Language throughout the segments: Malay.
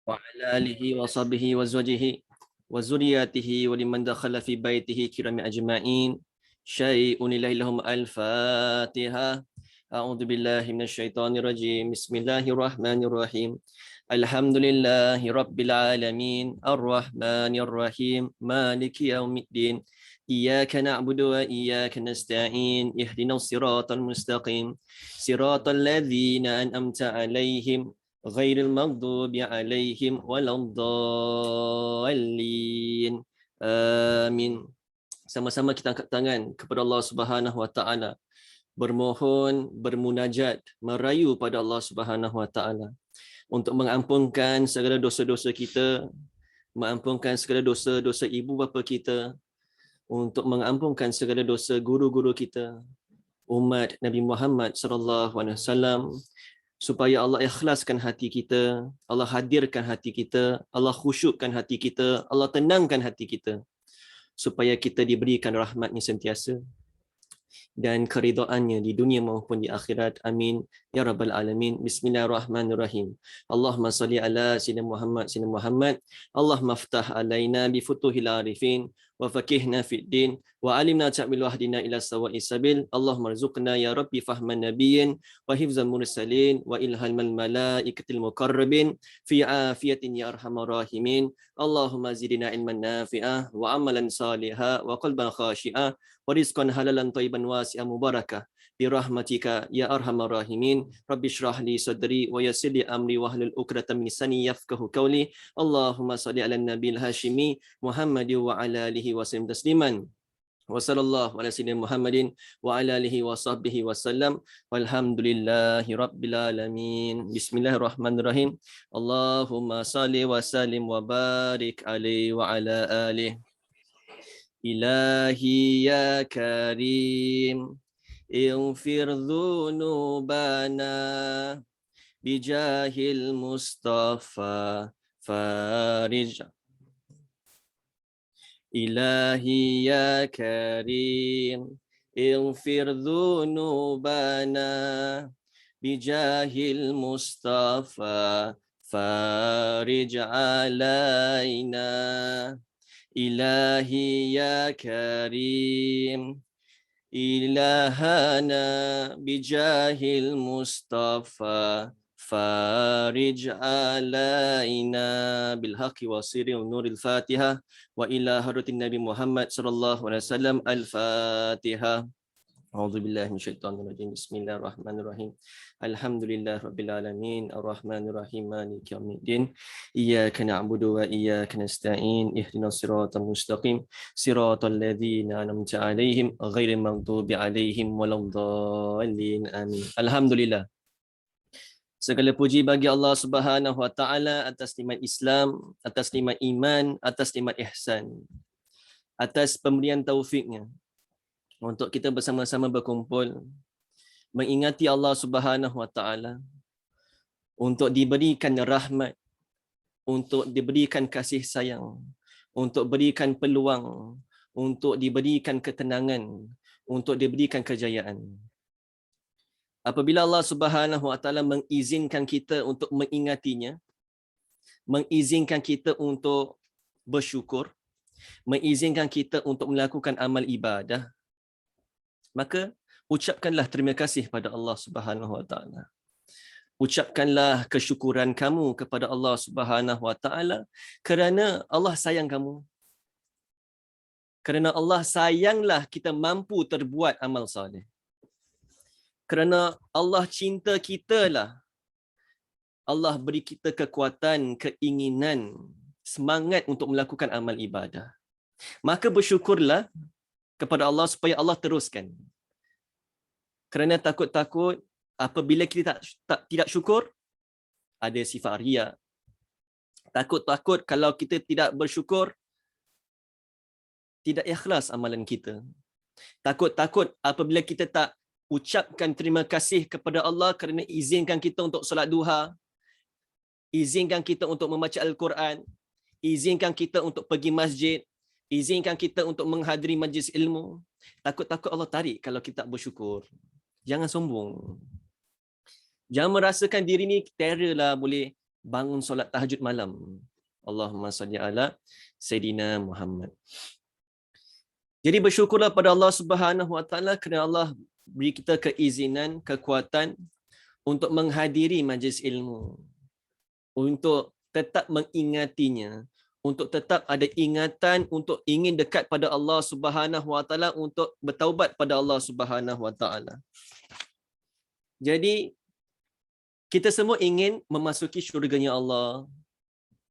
وعلى آله وصحبه وزوجه وذرياته ولمن دخل في بيته كرام أجمعين شيء لله لهم الفاتحة أعوذ بالله من الشيطان الرجيم بسم الله الرحمن الرحيم الحمد لله رب العالمين الرحمن الرحيم مالك يوم الدين إياك نعبد وإياك نستعين اهدنا الصراط المستقيم صراط الذين أنعمت عليهم غير المغضوب عليهم ولا الضالين آمين. Sama-sama kita angkat tangan kepada Allah Subhanahu Wa Taala, bermohon, bermunajat, merayu pada Allah Subhanahu Wa Taala untuk mengampunkan segala dosa-dosa kita, mengampunkan segala dosa-dosa ibu bapa kita, untuk mengampunkan segala dosa guru-guru kita, umat Nabi Muhammad sallallahu alaihi wasallam, supaya Allah ikhlaskan hati kita, Allah hadirkan hati kita, Allah khusyukkan hati kita, Allah tenangkan hati kita, supaya kita diberikan rahmat-Nya sentiasa dan keridhaannya di dunia maupun di akhirat. Amin ya rabbal alamin. Bismillahirrahmanirrahim. Allahumma salli ala sayyidina Muhammad. Allahumma aftah alaina bi futuhil arifin wa fakihna fid din wa alimna ta'wil wahdina ila sawa'is sabil. Allahumma rzuqna ya rabbi fahman nabiyyin wa hifzal mursalin wa ilhamal malaikatil muqarrabin fi afiyatin ya arhamar rahimin. Allahumma zidna ilman nafi'ah wa amalan salihah wa qalban khashi'ah wa rizqan halalan thayyiban wasi'an mubarakah bi rahmatika ya arhamar rahimin. Rabbi shrah li sadri wa yassir li amri wahlul 'uqdatam min lisani yafqahu qawli. Allahumma shalli ala nabiyil hashimi Muhammadin wa ala alihi wa sallam tasliman. Wa sallallahu ala sayyidina Muhammadin wa ala alihi wa sahbihi wasallam. Walhamdulillahi rabbil alamin. Bismillahirrahmanirrahim. Allahumma salli wa sallim wa barik alaihi wa ala alihi. Ilahi ya karim اغفر ذنوبنا بجاه المصطفى فارج. إلهي يا كريم اغفر ذنوبنا بجاه المصطفى فارج علينا. إلهي يا كريم إلهنا بجاه المصطفى فارج علينا بالحق وصير ونور الفاتحة وإلى حضرة النبي محمد صلى الله عليه وسلم الفاتحة. أعوذ بالله من الشيطان الرجيم بسم الله الرحمن الرحيم الحمد لله رب العالمين الرحمن الرحيم مالك يوم الدين إياك نعبد وإياك نستعين اهدنا الصراط المستقيم صراط الذين أنعمت عليهم غير المغضوب عليهم ولا الضالين آمين. Alhamdulillah. Segala puji bagi Allah Subhanahu Wa Taala atas nikmat Islam, atas nikmat iman, atas nikmat ihsan, atas pemberian taufiknya untuk kita bersama-sama berkumpul mengingati Allah Subhanahu Wa Taala, untuk diberikan rahmat, untuk diberikan kasih sayang, untuk berikan peluang, untuk diberikan ketenangan, untuk diberikan kejayaan. Apabila Allah Subhanahu Wa Taala mengizinkan kita untuk mengingatinya, mengizinkan kita untuk bersyukur, mengizinkan kita untuk melakukan amal ibadah, maka ucapkanlah terima kasih pada Allah Subhanahu Wa Taala. Ucapkanlah kesyukuran kamu kepada Allah Subhanahu Wa Taala kerana Allah sayang kamu. Kerana Allah sayanglah kita mampu terbuat amal soleh. Kerana Allah cinta kita lah, Allah beri kita kekuatan, keinginan, semangat untuk melakukan amal ibadah. Maka bersyukurlah kepada Allah supaya Allah teruskan. Kerana takut-takut apabila kita tidak syukur, ada sifat riya. Takut-takut kalau kita tidak bersyukur, tidak ikhlas amalan kita. Takut-takut apabila kita tak ucapkan terima kasih kepada Allah kerana izinkan kita untuk solat duha, izinkan kita untuk membaca Al-Quran, izinkan kita untuk pergi masjid, izinkan kita untuk menghadiri majlis ilmu. Takut-takut Allah tarik kalau kita tak bersyukur. Jangan sombong. Jangan merasakan diri ni terror lah boleh bangun solat tahajud malam. Allahumma salli ala Sayyidina Muhammad. Jadi bersyukurlah pada Allah Subhanahu Wa Taala kerana Allah beri kita keizinan, kekuatan untuk menghadiri majlis ilmu, untuk tetap mengingatinya, untuk tetap ada ingatan untuk ingin dekat pada Allah Subhanahu Wa Taala, untuk bertaubat pada Allah Subhanahu Wa Taala. Jadi kita semua ingin memasuki syurganya Allah.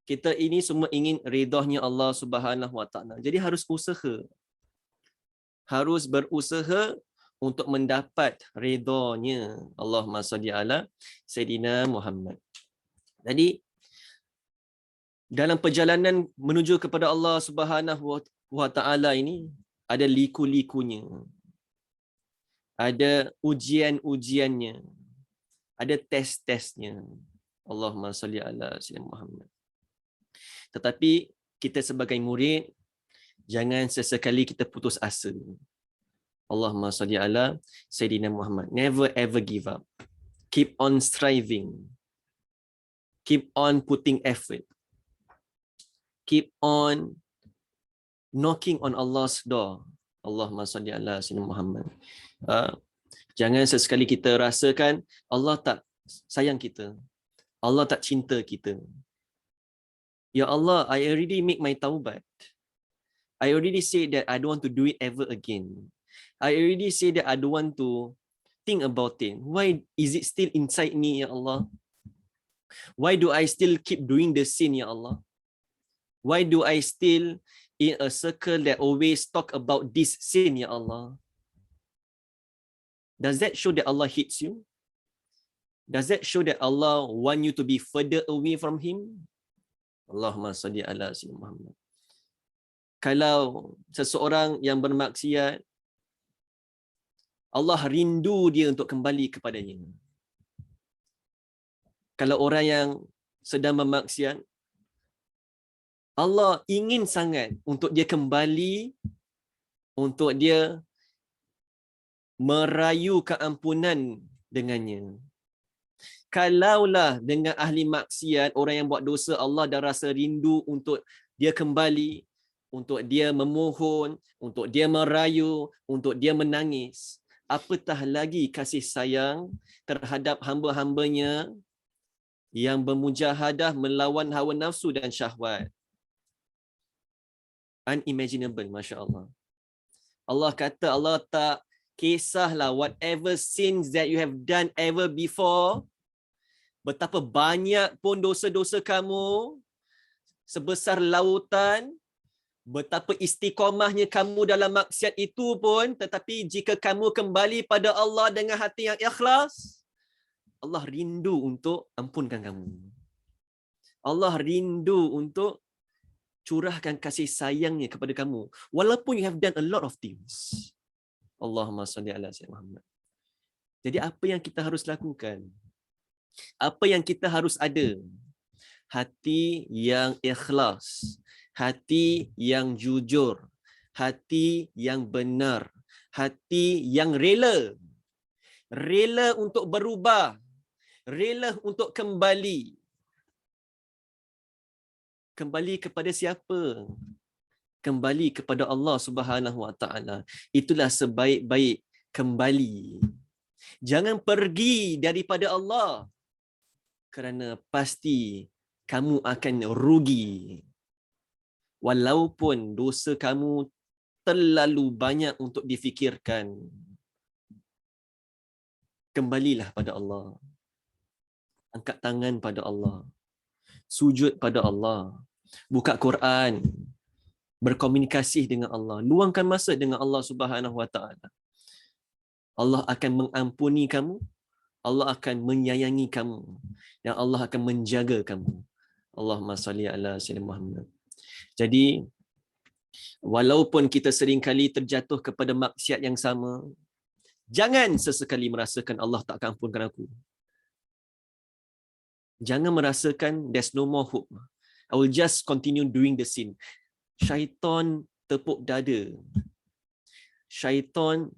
Kita ini semua ingin ridhanya Allah Subhanahu Wa Taala. Jadi harus usaha. Harus berusaha untuk mendapat ridhanya. Allahumma salli ala Sayyidina Muhammad. Jadi dalam perjalanan menuju kepada Allah Subhanahu Wa Taala ini ada liku-likunya. Ada ujian-ujiannya. Ada tes-tesnya. Allahumma salli ala Sayyidina Muhammad. Tetapi kita sebagai murid, jangan sesekali kita putus asa. Allahumma salli ala Sayyidina Muhammad. Never ever give up. Keep on striving. Keep on putting effort. Keep on knocking on Allah's door. Allahumma salli ala Sayyidina Muhammad. Jangan sesekali kita rasakan Allah tak sayang kita. Allah tak cinta kita. Ya Allah, I already make my taubat. I already say that I don't want to do it ever again. I already say that I don't want to think about it. Why is it still inside me, Ya Allah? Why do I still keep doing the sin, Ya Allah? Why do I still in a circle that always talk about this sin, Ya Allah? Does that show that Allah hates you? Does that show that Allah want you to be further away from Him? Allahumma salli ala Sayyidina Muhammad. Kalau seseorang yang bermaksiat, Allah rindu dia untuk kembali kepadanya. Kalau orang yang sedang bermaksiat, Allah ingin sangat untuk dia kembali, untuk dia merayu keampunan dengannya. Kalaulah dengan ahli maksiat, orang yang buat dosa, Allah dah rasa rindu untuk dia kembali, untuk dia memohon, untuk dia merayu, untuk dia menangis, apatah lagi kasih sayang terhadap hamba-hambanya yang bermujahadah melawan hawa nafsu dan syahwat. Unimaginable, Masya Allah. Allah kata Allah tak kisahlah whatever sins that you have done ever before, betapa banyak pun dosa-dosa kamu, sebesar lautan, betapa istiqamahnya kamu dalam maksiat itu pun, tetapi jika kamu kembali pada Allah dengan hati yang ikhlas, Allah rindu untuk ampunkan kamu. Allah rindu untuk curahkan kasih sayangnya kepada kamu, walaupun you have done a lot of things. Allahumma salli ala Sayyidina Muhammad. Jadi apa yang kita harus lakukan? Apa yang kita harus ada? Hati yang ikhlas, hati yang jujur, hati yang benar, hati yang rela. Rela untuk berubah, rela untuk kembali. Kembali kepada siapa? Kembali kepada Allah Subhanahu Wa Taala. Itulah sebaik-baik kembali. Jangan pergi daripada Allah, kerana pasti kamu akan rugi. Walaupun dosa kamu terlalu banyak untuk difikirkan, kembalilah pada Allah. Angkat tangan pada Allah. Sujud pada Allah. Buka Quran. Berkomunikasi dengan Allah. Luangkan masa dengan Allah Subhanahu Wa Taala. Allah akan mengampuni kamu. Allah akan menyayangi kamu. Dan Allah akan menjaga kamu. Allahumma salli ala Sayyidina Muhammad. Jadi, walaupun kita seringkali terjatuh kepada maksiat yang sama, jangan sesekali merasakan Allah tak akan ampunkan aku. Jangan merasakan there's no more hope. I will just continue doing the sin. Syaitan tepuk dada. Syaitan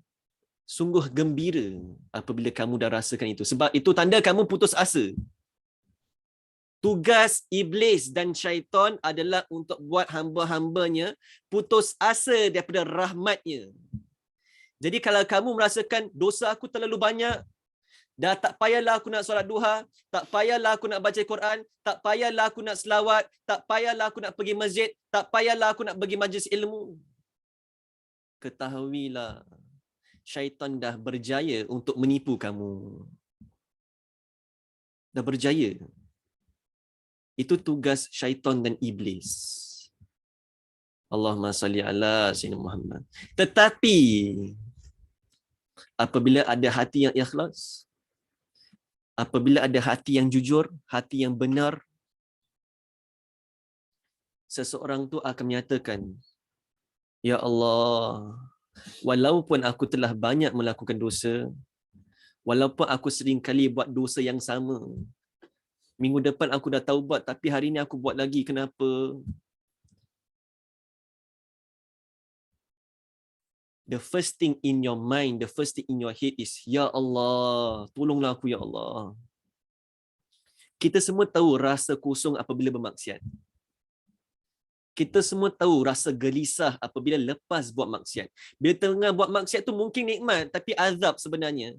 sungguh gembira apabila kamu dah rasakan itu. Sebab itu tanda kamu putus asa. Tugas iblis dan syaitan adalah untuk buat hamba-hambanya putus asa daripada rahmatnya. Jadi kalau kamu merasakan dosa aku terlalu banyak, dah tak payahlah aku nak solat duha, tak payahlah aku nak baca Quran, tak payahlah aku nak selawat, tak payahlah aku nak pergi masjid, tak payahlah aku nak pergi majlis ilmu. Ketahuilah, syaitan dah berjaya untuk menipu kamu. Dah berjaya. Itu tugas syaitan dan iblis. Allahumma salli ala sayyidina Muhammad. Tetapi apabila ada hati yang ikhlas, apabila ada hati yang jujur, hati yang benar, seseorang tu akan menyatakan, ya Allah, walaupun aku telah banyak melakukan dosa, walaupun aku sering kali buat dosa yang sama, minggu depan aku dah taubat, tapi hari ni aku buat lagi, kenapa? The first thing in your mind, the first thing in your head is, ya Allah, tolonglah aku ya Allah. Kita semua tahu rasa kosong apabila bermaksiat. Kita semua tahu rasa gelisah apabila lepas buat maksiat. Bila tengah buat maksiat tu mungkin nikmat, tapi azab sebenarnya.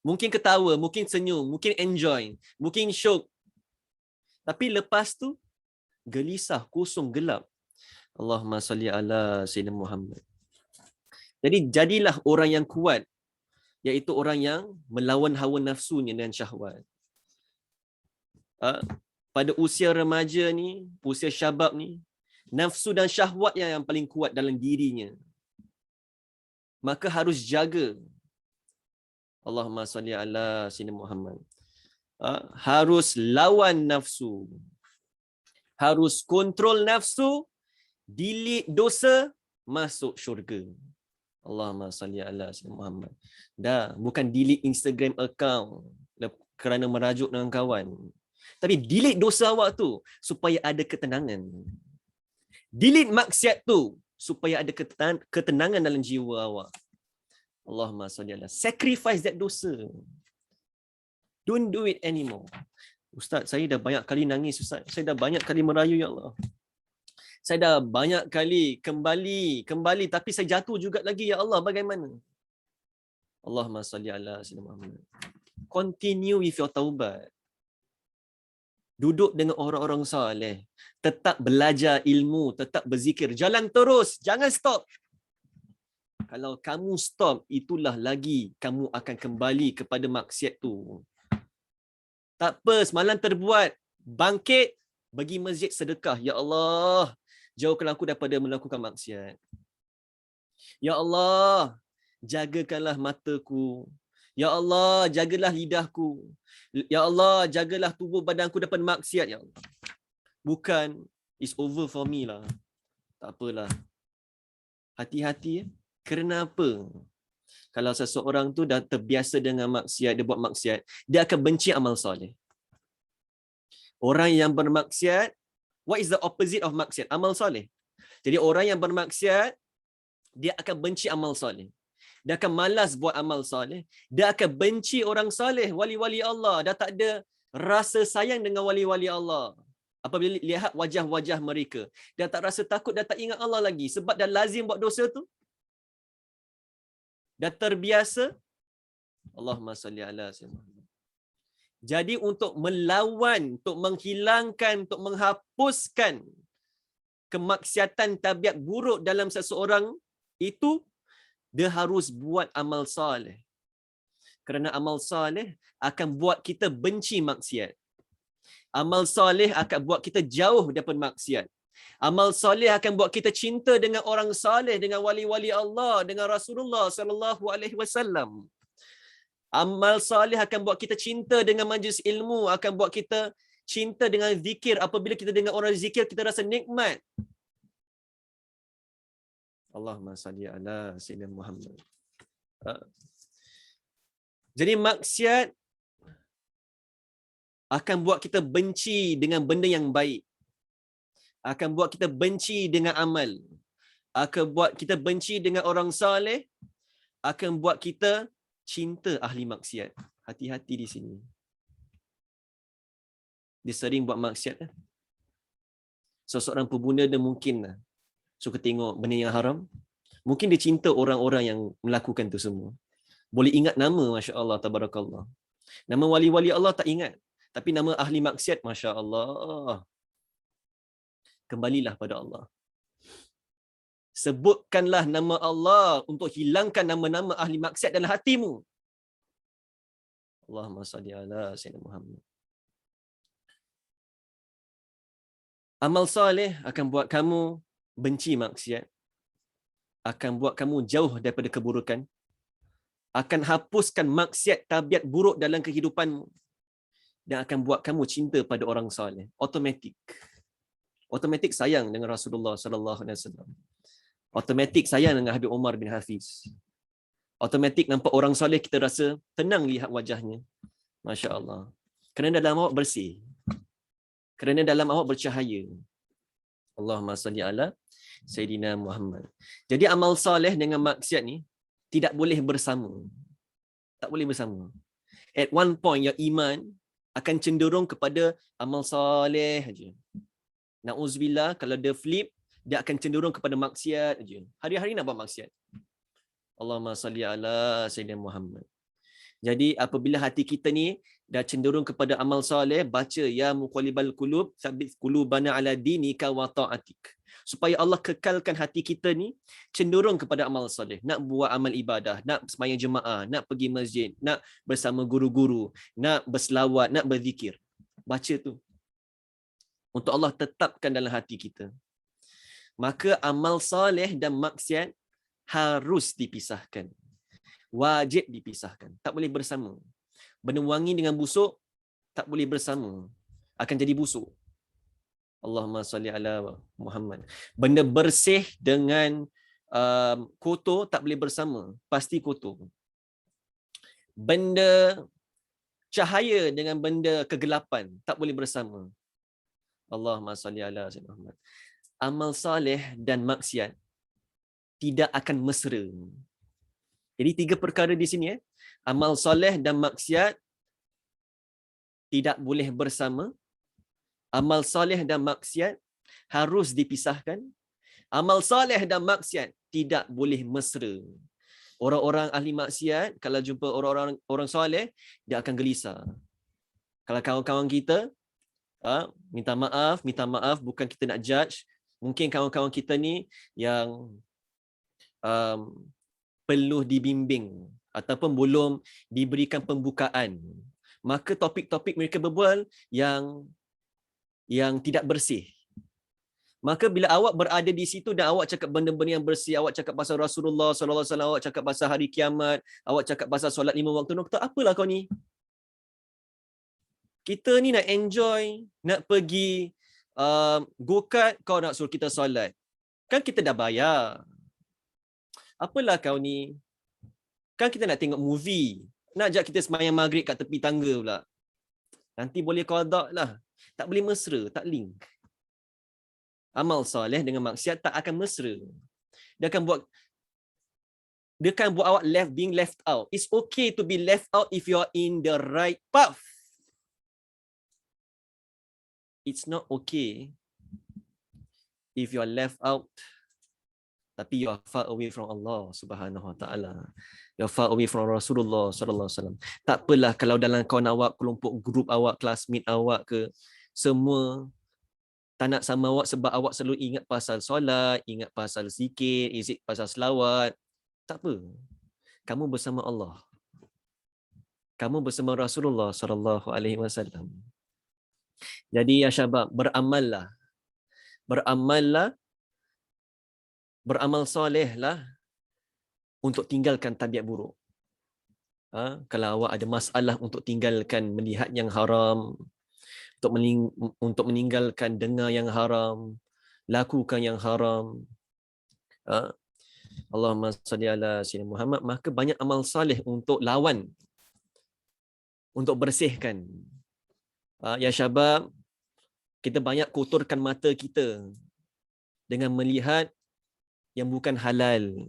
Mungkin ketawa, mungkin senyum, mungkin enjoy, mungkin syok. Tapi lepas tu, gelisah, kosong, gelap. Allahumma salli ala Sayyidina Muhammad. Jadi jadilah orang yang kuat, iaitu orang yang melawan hawa nafsunya dan syahwat. Pada usia remaja ni, usia syabab ni, nafsu dan syahwat yang paling kuat dalam dirinya. Maka harus jaga. Allahumma salli ala Sayyidina Muhammad. Harus lawan nafsu. Harus kontrol nafsu, delete dosa, masuk syurga. Allahumma salli ala Sayyidina Muhammad. Dah, bukan delete Instagram account kerana merajuk dengan kawan. Tapi delete dosa awak tu supaya ada ketenangan. Delete maksiat tu supaya ada ketenangan dalam jiwa awak. Allahumma salli ala. Sacrifice that dosa. Don't do it anymore. Ustaz, saya dah banyak kali nangis, Ustaz. Saya dah banyak kali merayu, ya Allah. Saya dah banyak kali kembali tapi saya jatuh juga lagi, ya Allah, bagaimana? Allahumma salli ala Sayyidina Muhammad. Continue with your taubat. Duduk dengan orang-orang saleh. Tetap belajar ilmu, tetap berzikir. Jalan terus, jangan stop. Kalau kamu stop, itulah lagi kamu akan kembali kepada maksiat tu. Tak apa, semalam terbuat. Bangkit, bagi masjid sedekah. Ya Allah, jauhkan aku daripada melakukan maksiat. Ya Allah, jagakanlah mataku. Ya Allah, jagalah lidahku. Ya Allah, jagalah tubuh badanku daripada maksiat, ya Allah. Bukan, it's over for me lah. Tak apalah. Hati-hati. Kerana apa? Kalau seseorang tu dah terbiasa dengan maksiat, dia buat maksiat, dia akan benci amal soleh. Orang yang bermaksiat, what is the opposite of maksiat? Amal soleh. Jadi orang yang bermaksiat, dia akan benci amal soleh. Dia akan malas buat amal soleh. Dia akan benci orang soleh, wali-wali Allah. Dah tak ada rasa sayang dengan wali-wali Allah. Apabila lihat wajah-wajah mereka, dia tak rasa takut, dia tak ingat Allah lagi. Sebab dah lazim buat dosa tu. Dah terbiasa. Allahumma salli ala Sayyidina Muhammad. Jadi untuk melawan, untuk menghilangkan, untuk menghapuskan kemaksiatan tabiat buruk dalam seseorang itu, dia harus buat amal soleh. Kerana amal soleh akan buat kita benci maksiat. Amal soleh akan buat kita jauh daripada maksiat. Amal soleh akan buat kita cinta dengan orang soleh, dengan wali-wali Allah, dengan Rasulullah sallallahu alaihi wasallam. Amal soleh akan buat kita cinta dengan majlis ilmu, akan buat kita cinta dengan zikir. Apabila kita dengar orang zikir, kita rasa nikmat. Allahumma salli ala Sayyidina Muhammad. Jadi maksiat akan buat kita benci dengan benda yang baik. Akan buat kita benci dengan amal. Akan buat kita benci dengan orang saleh. Akan buat kita cinta ahli maksiat. Hati-hati di sini. dia sering buat maksiat. Seseorang pembuna dia mungkin suka tengok benda yang haram. Mungkin dia cinta orang-orang yang melakukan tu semua. Boleh ingat nama, Masya Allah, Tabarakallah. Nama wali-wali Allah tak ingat. Tapi nama ahli maksiat, Masya Allah. Kembalilah pada Allah. Sebutkanlah nama Allah untuk hilangkan nama-nama ahli maksiat dalam hatimu. Allahumma salli ala Sayyidina Muhammad. Amal soleh akan buat kamu benci maksiat. Akan buat kamu jauh daripada keburukan. Akan hapuskan maksiat tabiat buruk dalam kehidupanmu. Dan akan buat kamu cinta pada orang soleh. Automatik. Automatik sayang dengan Rasulullah sallallahu alaihi wasallam. Automatik sayang dengan Habib Umar bin Hafiz. Automatik nampak orang soleh kita rasa tenang lihat wajahnya. Masya Allah. Kerana dalam awak bersih. Kerana dalam awak bercahaya. Allahumma salli ala Sayyidina Muhammad. Jadi amal soleh dengan maksiat ni tidak boleh bersama. Tak boleh bersama. At one point your iman akan cenderung kepada amal soleh aja. Na'uzubillah, kalau dia flip, dia akan cenderung kepada maksiat aja. Hari-hari nak buat maksiat. Allahumma salli ala Sayyidina Muhammad. Jadi apabila hati kita ni dah cenderung kepada amal soleh, baca ya muqallibal qulub tsabbit qulubana ala dinika wa ta'atik. Supaya Allah kekalkan hati kita ni cenderung kepada amal soleh, nak buat amal ibadah, nak sembahyang jemaah, nak pergi masjid, nak bersama guru-guru, nak berselawat, nak berzikir. Baca tu. Untuk Allah tetapkan dalam hati kita. Maka amal soleh dan maksiat harus dipisahkan. Wajib dipisahkan. Tak boleh bersama. Benda wangi dengan busuk tak boleh bersama. Akan jadi busuk. Allahumma salli ala Muhammad. Benda bersih dengan kotor tak boleh bersama. Pasti kotor. Benda cahaya dengan benda kegelapan tak boleh bersama. Allahumma salli ala Muhammad. Amal soleh dan maksiat tidak akan mesra. Jadi 3 perkara di sini. Amal soleh dan maksiat tidak boleh bersama. Amal soleh dan maksiat harus dipisahkan. Amal soleh dan maksiat tidak boleh mesra. Orang-orang ahli maksiat, kalau jumpa orang soleh, dia akan gelisah. Kalau kawan-kawan kita, minta maaf, bukan kita nak judge. Mungkin kawan-kawan kita ni yang perlu dibimbing ataupun belum diberikan pembukaan. Maka topik-topik mereka berbual yang tidak bersih. Maka bila awak berada di situ dan awak cakap benda-benda yang bersih, awak cakap pasal Rasulullah sallallahu alaihi wasallam, awak cakap pasal hari kiamat, awak cakap pasal solat 5 waktu, nak kata apalah kau ni? Kita ni nak enjoy, nak pergi go-kart, kau nak suruh kita solat. Kan kita dah bayar. Apalah kau ni? Kan kita nak tengok movie. Nak ajak kita sembahyang maghrib kat tepi tangga pula. Nanti boleh qada lah. Tak boleh mesra, tak link. Amal soleh dengan maksiat tak akan mesra. Dia akan buat awak being left out. It's okay to be left out if you are in the right path. It's not okay if you are left out tapi you are far away from Allah Subhanahu Wa Taala. You are far away from Rasulullah sallallahu alaihi wasallam. Tak apalah kalau dalam kawan awak, kelompok grup awak, classmate awak ke, semua tak nak sama awak sebab awak selalu ingat pasal solat, ingat pasal zikir, ingat pasal selawat. Tak apa. Kamu bersama Allah. Kamu bersama Rasulullah sallallahu alaihi wasallam. Jadi ya syabab, beramallah. Beramallah. Beramal solehlah untuk tinggalkan tabiat buruk. Kalau awak ada masalah untuk tinggalkan melihat yang haram, untuk meninggalkan dengar yang haram, lakukan yang haram, Allahumma salli ala Sayyidina Muhammad, maka banyak amal soleh untuk lawan, untuk bersihkan. Ya syabab, kita banyak kotorkan mata kita dengan melihat yang bukan halal.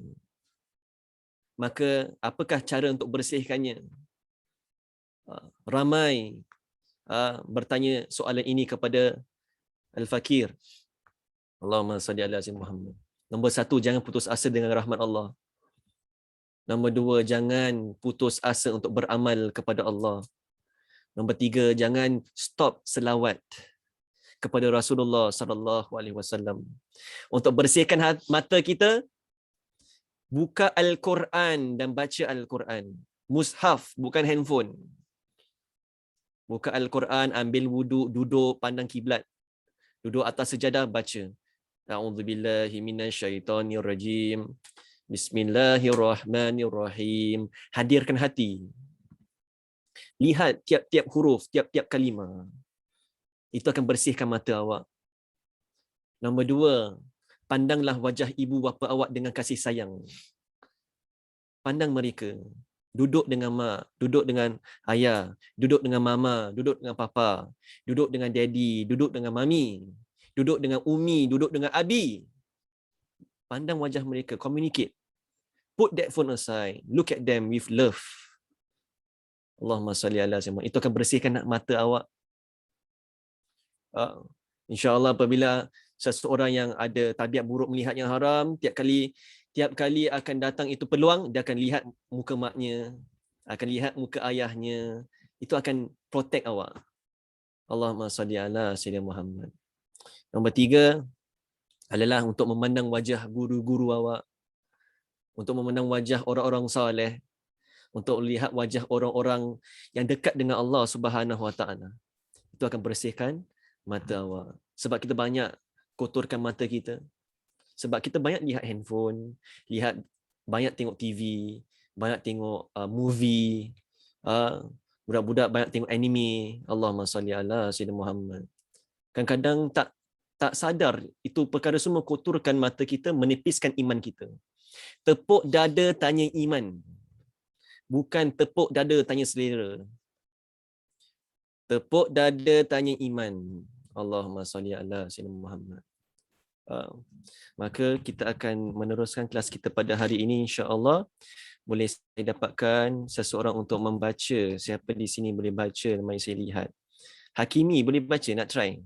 Maka apakah cara untuk bersihkannya? Ramai bertanya soalan ini kepada Al-Fakir. Allahumma salli ala sayyidina Muhammad. Nombor 1, jangan putus asa dengan rahmat Allah. Nombor 2, jangan putus asa untuk beramal kepada Allah. Nombor 3, jangan stop selawat kepada Rasulullah sallallahu alaihi wasallam. Untuk bersihkan mata kita, buka Al-Quran dan baca Al-Quran. Mushaf, bukan handphone. Buka Al-Quran, ambil wuduk, duduk, pandang kiblat. Duduk atas sejadah, baca. A'udzubillahi minasyaitonirrajim. Bismillahirrahmanirrahim. Hadirkan hati. Lihat tiap-tiap huruf, tiap-tiap kalimah. Itu akan bersihkan mata awak. Nombor 2, pandanglah wajah ibu bapa awak dengan kasih sayang. Pandang mereka. Duduk dengan mak, duduk dengan ayah, duduk dengan mama, duduk dengan papa, duduk dengan daddy, duduk dengan mami, duduk dengan umi, duduk dengan abi. Pandang wajah mereka, communicate. Put that phone aside. Look at them with love. Allahumma salli ala sayyidina. Itu akan bersihkan mata awak. InsyaAllah apabila seseorang yang ada tabiat buruk melihat yang haram, tiap kali akan datang itu peluang, dia akan lihat muka maknya, akan lihat muka ayahnya. Itu akan protect awak. Allahumma salli ala sayyidina Muhammad. Nombor 3 adalah untuk memandang wajah guru-guru awak, untuk memandang wajah orang-orang saleh, untuk melihat wajah orang-orang yang dekat dengan Allah Subhanahu Wa Taala. Itu akan bersihkan mata awak. Sebab kita banyak kotorkan mata kita. Sebab kita banyak lihat handphone, banyak tengok TV, banyak tengok movie, budak-budak banyak tengok anime. Allahumma salli ala sayyidina Muhammad. Kadang-kadang tak sadar itu perkara semua kotorkan mata kita, menipiskan iman kita. Tepuk dada tanya iman. Bukan tepuk dada tanya selera. Tepuk dada tanya iman. Allahumma salli ala sayyidina Muhammad. Maka kita akan meneruskan kelas kita pada hari ini, insya-Allah. Boleh saya dapatkan seseorang untuk membaca. Siapa di sini boleh baca? Mari saya lihat. Hakimi boleh baca, nak try?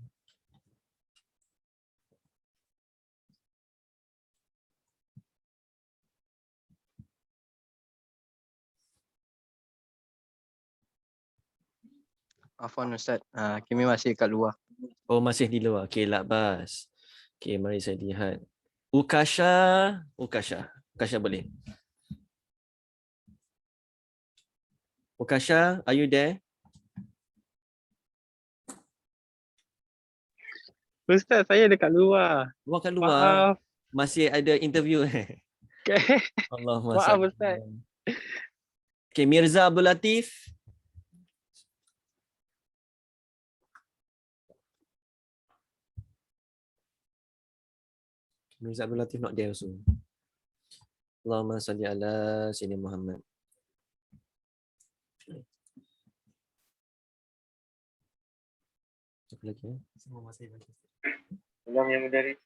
Afwan Ustaz, Kimi masih kat luar. Oh, masih di luar. Okey, lakbas. Okey, mari saya lihat. Ukasha boleh. Ukasha, are you there? Ustaz, saya dekat luar. Luar kat luar. Maaf. Masih ada interview. Allahumma Maaf salli. Ustaz. Okey, Mirza Abdul Latif. Mirza Abdul Latif not there also. Allahumma salli ala sayyidina Muhammad. Apa lagi ya? Semua masih baca. Salam yang dari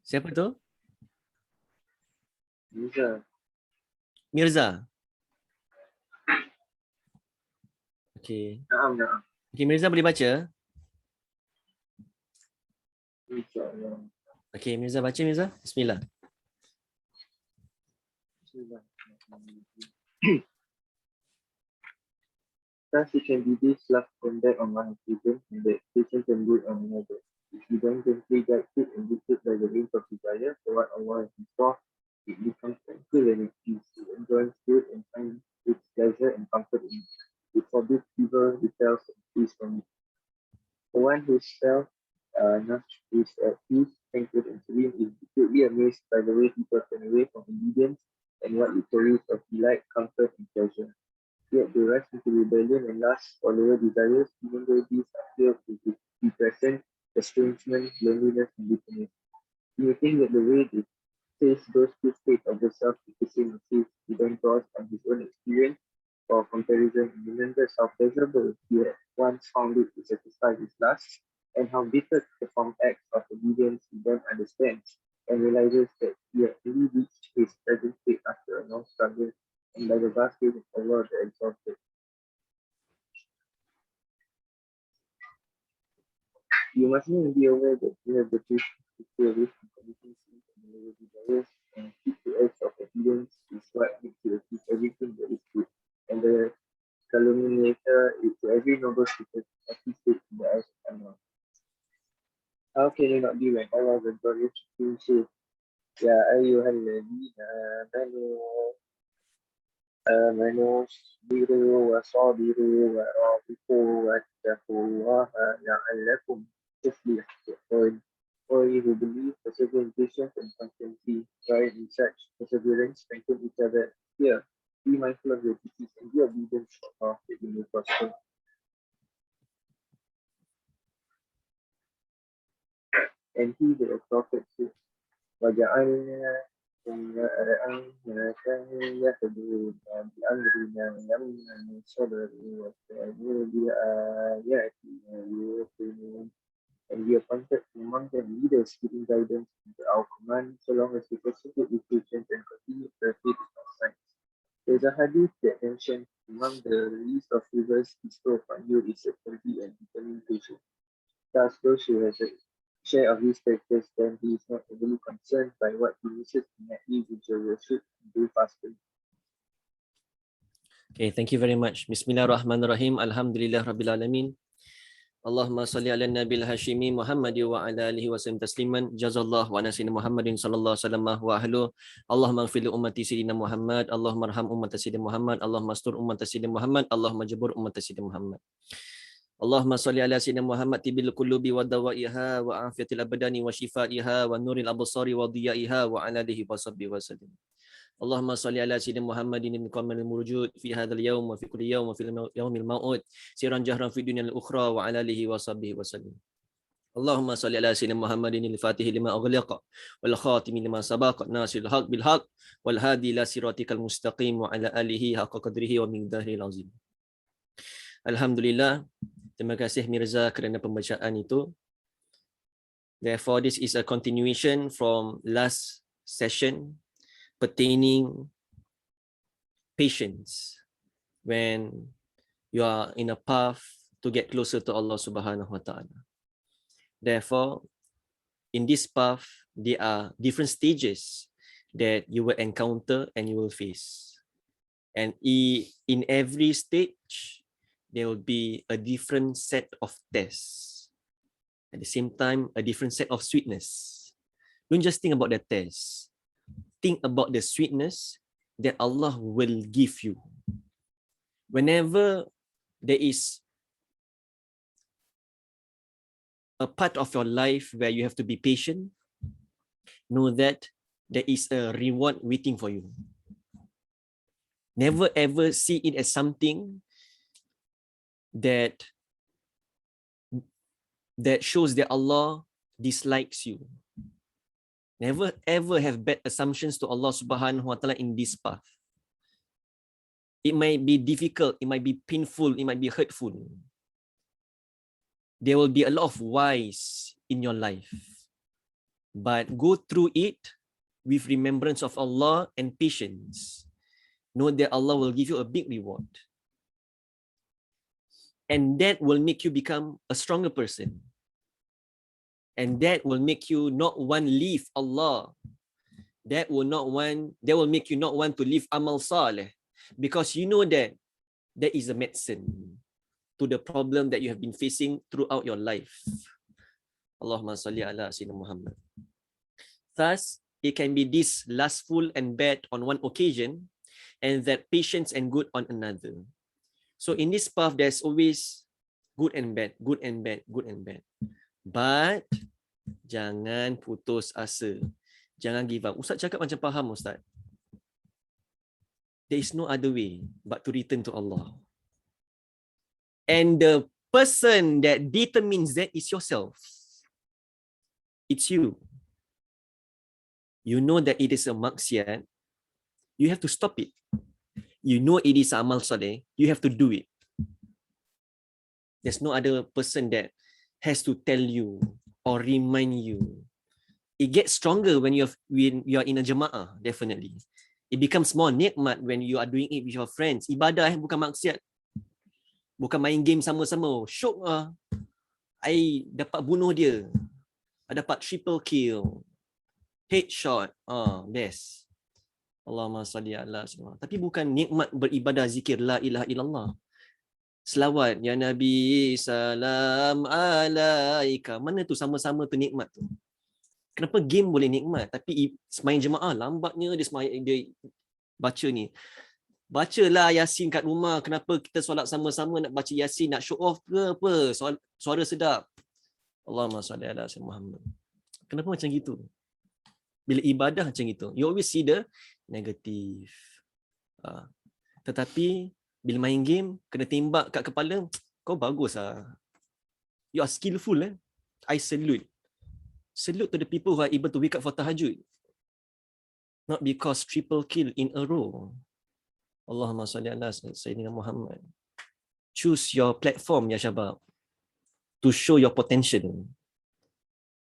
Siapa tu? Mirza. Mirza. Okey. Naam. Okey, Mirza boleh baca? InsyaAllah. Okey, Mirza baca, Mirza. Bismillah. Thus you can be this love conduct on one occasion and the expectation can do it on another. If you don't gently guide it and dictate by the wings of desire for what Allah has in store, it becomes tranquil and at peace. It enjoys good and finds its pleasure and comfort in it. It forbids evil, repels and flees from it. The one whose self is at peace, tranquil and serene is greatly amazed by the way people turn away from obedience and what it carries of delight, comfort and pleasure. Yet they rush into rebellion and lust for lower desires, even though these appear to be present, estrangement, loneliness, and bitterness. You may think that the way they face those two states of the self is the same as his, he then draws on his own experience for comparison and remembers how pleasurable he had once found it to satisfy his lust, and how bitter to perform acts of obedience he then understands and realizes that he had really reached his present state after a long struggle and by the vast grace of Allah the Exalted. you must be aware that you have the patience to stay away from committing sins and lower desires and keep the acts of obedience is what makes you achieve everything that is good. And the calumniator is to every noble speaker participate in the eyes of Allah. How can you not be when Allah the glorious Supreme says, Ya ayyuhalladhina amanu sabiru wa sabiru wa rabitu wattaqullaha la'allakum tuflihun. Or you who believe, persevere in patience and constancy, try in such perseverance, strengthen each other. Here, be mindful of your duties and be obedient to Allah that you may prosper. And he, the prophet, said, وَجَعَلْنَا أَمَّةً يَهْدُونَ بِأَمْرِنَا لَمَّا صَبَرُوا وَكَانُوا بِآيَاتِنَا يُوقِنُونَ. And we appointed among them leaders giving guidance to our command so long as they persevere with patience and continue to faith in our signs. There is a hadith that mentions among the least of favors bestowed upon you is certainty and determined patience. Thus, those who has a share of these characters, then he is not overly concerned by what he misses innately with your worship and do fasting. Okay, thank you very much. Bismillahirrahmanirrahim. Alhamdulillah Rabbil Alamin. Allahumma salli ala nabil hashimi Muhammad wa ala alihi wa sallam tasliman. Jazallah wa nasina Muhammadin sallallahu alaihi wasallam wa ahlu. Allahumma ighfir li ummati sayyidina Muhammad. Allahumma arham ummati sayyidina Muhammad. Allahumma astur ummati sayyidina Muhammad. Allahumma jabur ummati sayyidina Muhammad. Allahumma salli ala sayyidina Muhammad tibil qulubi wa dawaiha wa afiyatil abdani wa shifaiha wa nuril absari wa diyaiha wa ala alihi wa sahbihi wa sallam. Allahumma salli ala sayyidina Muhammadin min kamil murujud fi hadzal yawm wa fi kulli yawm wa fil yawmil mau'ud siran jahran fi dunyal ukhra wa ala alihi wa sahbihi wa sallam. Allahumma salli ala sayyidina Muhammadin al-Fatih lima aghliqa wal khatim lima sabaqa nasil haq bil haq wal hadi ila siratikal mustaqim wa ala alihi haqqa qadrihi wa miqdaril azim. Alhamdulillah, terima kasih Mirza kerana pembacaan itu. Therefore, this is a continuation from last session pertaining patience when you are in a path to get closer to Allah Subhanahu wa Ta'ala. Therefore, in this path, there are different stages that you will encounter and you will face. And in every stage, there will be a different set of tests. At the same time, a different set of sweetness. Don't just think about the test. Think about the sweetness that Allah will give you. Whenever there is a part of your life where you have to be patient, know that there is a reward waiting for you. Never ever see it as something that shows that Allah dislikes you. Never ever have bad assumptions to Allah Subhanahu wa Ta'ala in this path. It might be difficult, it might be painful, it might be hurtful. There will be a lot of whys in your life. But go through it with remembrance of Allah and patience. Know that Allah will give you a big reward. And that will make you become a stronger person. And that will make you not want to leave Allah. That will make you not want to leave amal saleh, because you know that there is a medicine to the problem that you have been facing throughout your life. Allahumma salli ala sayyidina Muhammad. Thus, it can be this lustful and bad on one occasion, and that patience and good on another. So in this path, there's always good and bad, good and bad, good and bad. But jangan putus asa. Jangan give up. Ustaz cakap macam faham, Ustaz. There is no other way but to return to Allah. And the person that determines that is yourself. It's you. You know that it is a maksiat. You have to stop it. You know it is amal saleh. You have to do it. There's no other person that has to tell you or remind you. It gets stronger when you are in a jama'ah, definitely. It becomes more nikmat when you are doing it with your friends. Ibadah bukan maksiat. Bukan main game sama-sama. Syok lah. I dapat bunuh dia. I dapat triple kill. Headshot. Best. Allahumma salli ala sayyidina. Tapi bukan nikmat beribadah zikir la ilaha illallah. Selawat ya Nabi salam alaika. Mana tu sama-sama tu nikmat tu? Kenapa game boleh nikmat tapi semain jemaah lambatnya dia baca ni. Bacalah Yasin kat rumah. Kenapa kita solat sama-sama nak baca Yasin, nak show off ke apa? Suara sedap. Allahumma salli ala sayyidina Muhammad. Kenapa macam gitu? Bila ibadah macam gitu, you always see the negative. Tetapi bila main game, kena tembak kat kepala, kau bagus lah. You are skillful. I salute. Salute to the people who are able to wake up for tahajud. Not because triple kill in a row. Allahumma salli ala sayyidina Muhammad. Choose your platform, ya Syabab, to show your potential.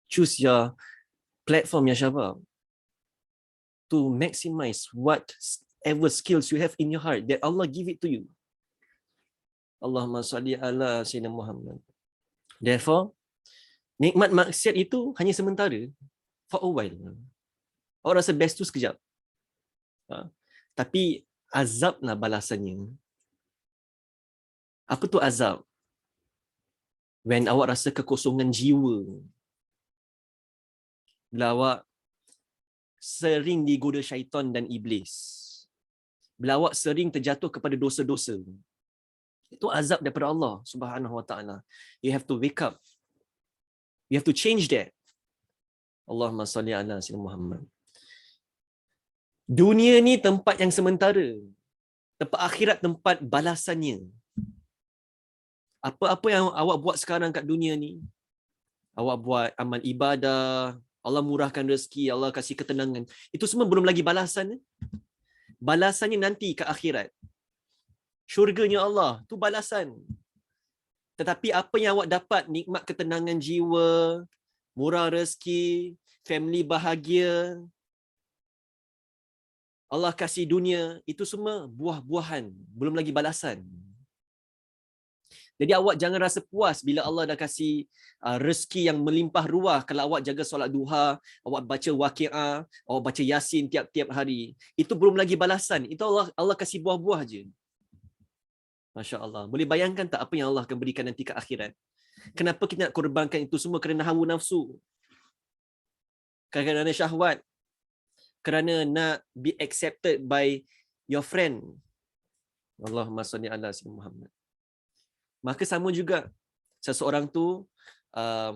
Choose your platform, ya Syabab, to maximize whatever skills you have in your heart that Allah give it to you. Allahumma salli ala sayyidina Muhammad. Therefore, nikmat maksiat itu hanya sementara, for a while. Orang rasa best tu sekejap. Tapi azablah balasannya. Apa tu azab? When awak rasa kekosongan jiwa. Bila awak sering digoda syaitan dan iblis. Bila awak sering terjatuh kepada dosa-dosa. Itu azab daripada Allah Subhanahu Wa Taala. You have to wake up. You have to change that. Allahumma salli ala sayyidina Muhammad. Dunia ni tempat yang sementara. Tempat akhirat tempat balasannya. Apa-apa yang awak buat sekarang kat dunia ni, awak buat amal ibadah, Allah murahkan rezeki, Allah kasih ketenangan, itu semua belum lagi balasan. Balasannya nanti ke akhirat. Syurganya Allah, tu balasan. Tetapi apa yang awak dapat, nikmat ketenangan jiwa, murah rezeki, family bahagia, Allah kasih dunia, itu semua buah-buahan, belum lagi balasan. Jadi awak jangan rasa puas bila Allah dah kasih rezeki yang melimpah ruah kalau awak jaga solat duha, awak baca waqiah, awak baca Yasin tiap-tiap hari. Itu belum lagi balasan. Itu Allah kasih buah-buah je. Masya Allah. Boleh bayangkan tak apa yang Allah akan berikan nanti ke akhirat? Kenapa kita nak korbankan itu semua? Kerana hawa nafsu. Kerana syahwat. Kerana nak be accepted by your friend. Allahumma salli ala sayyidina Muhammad. Maka sama juga seseorang tu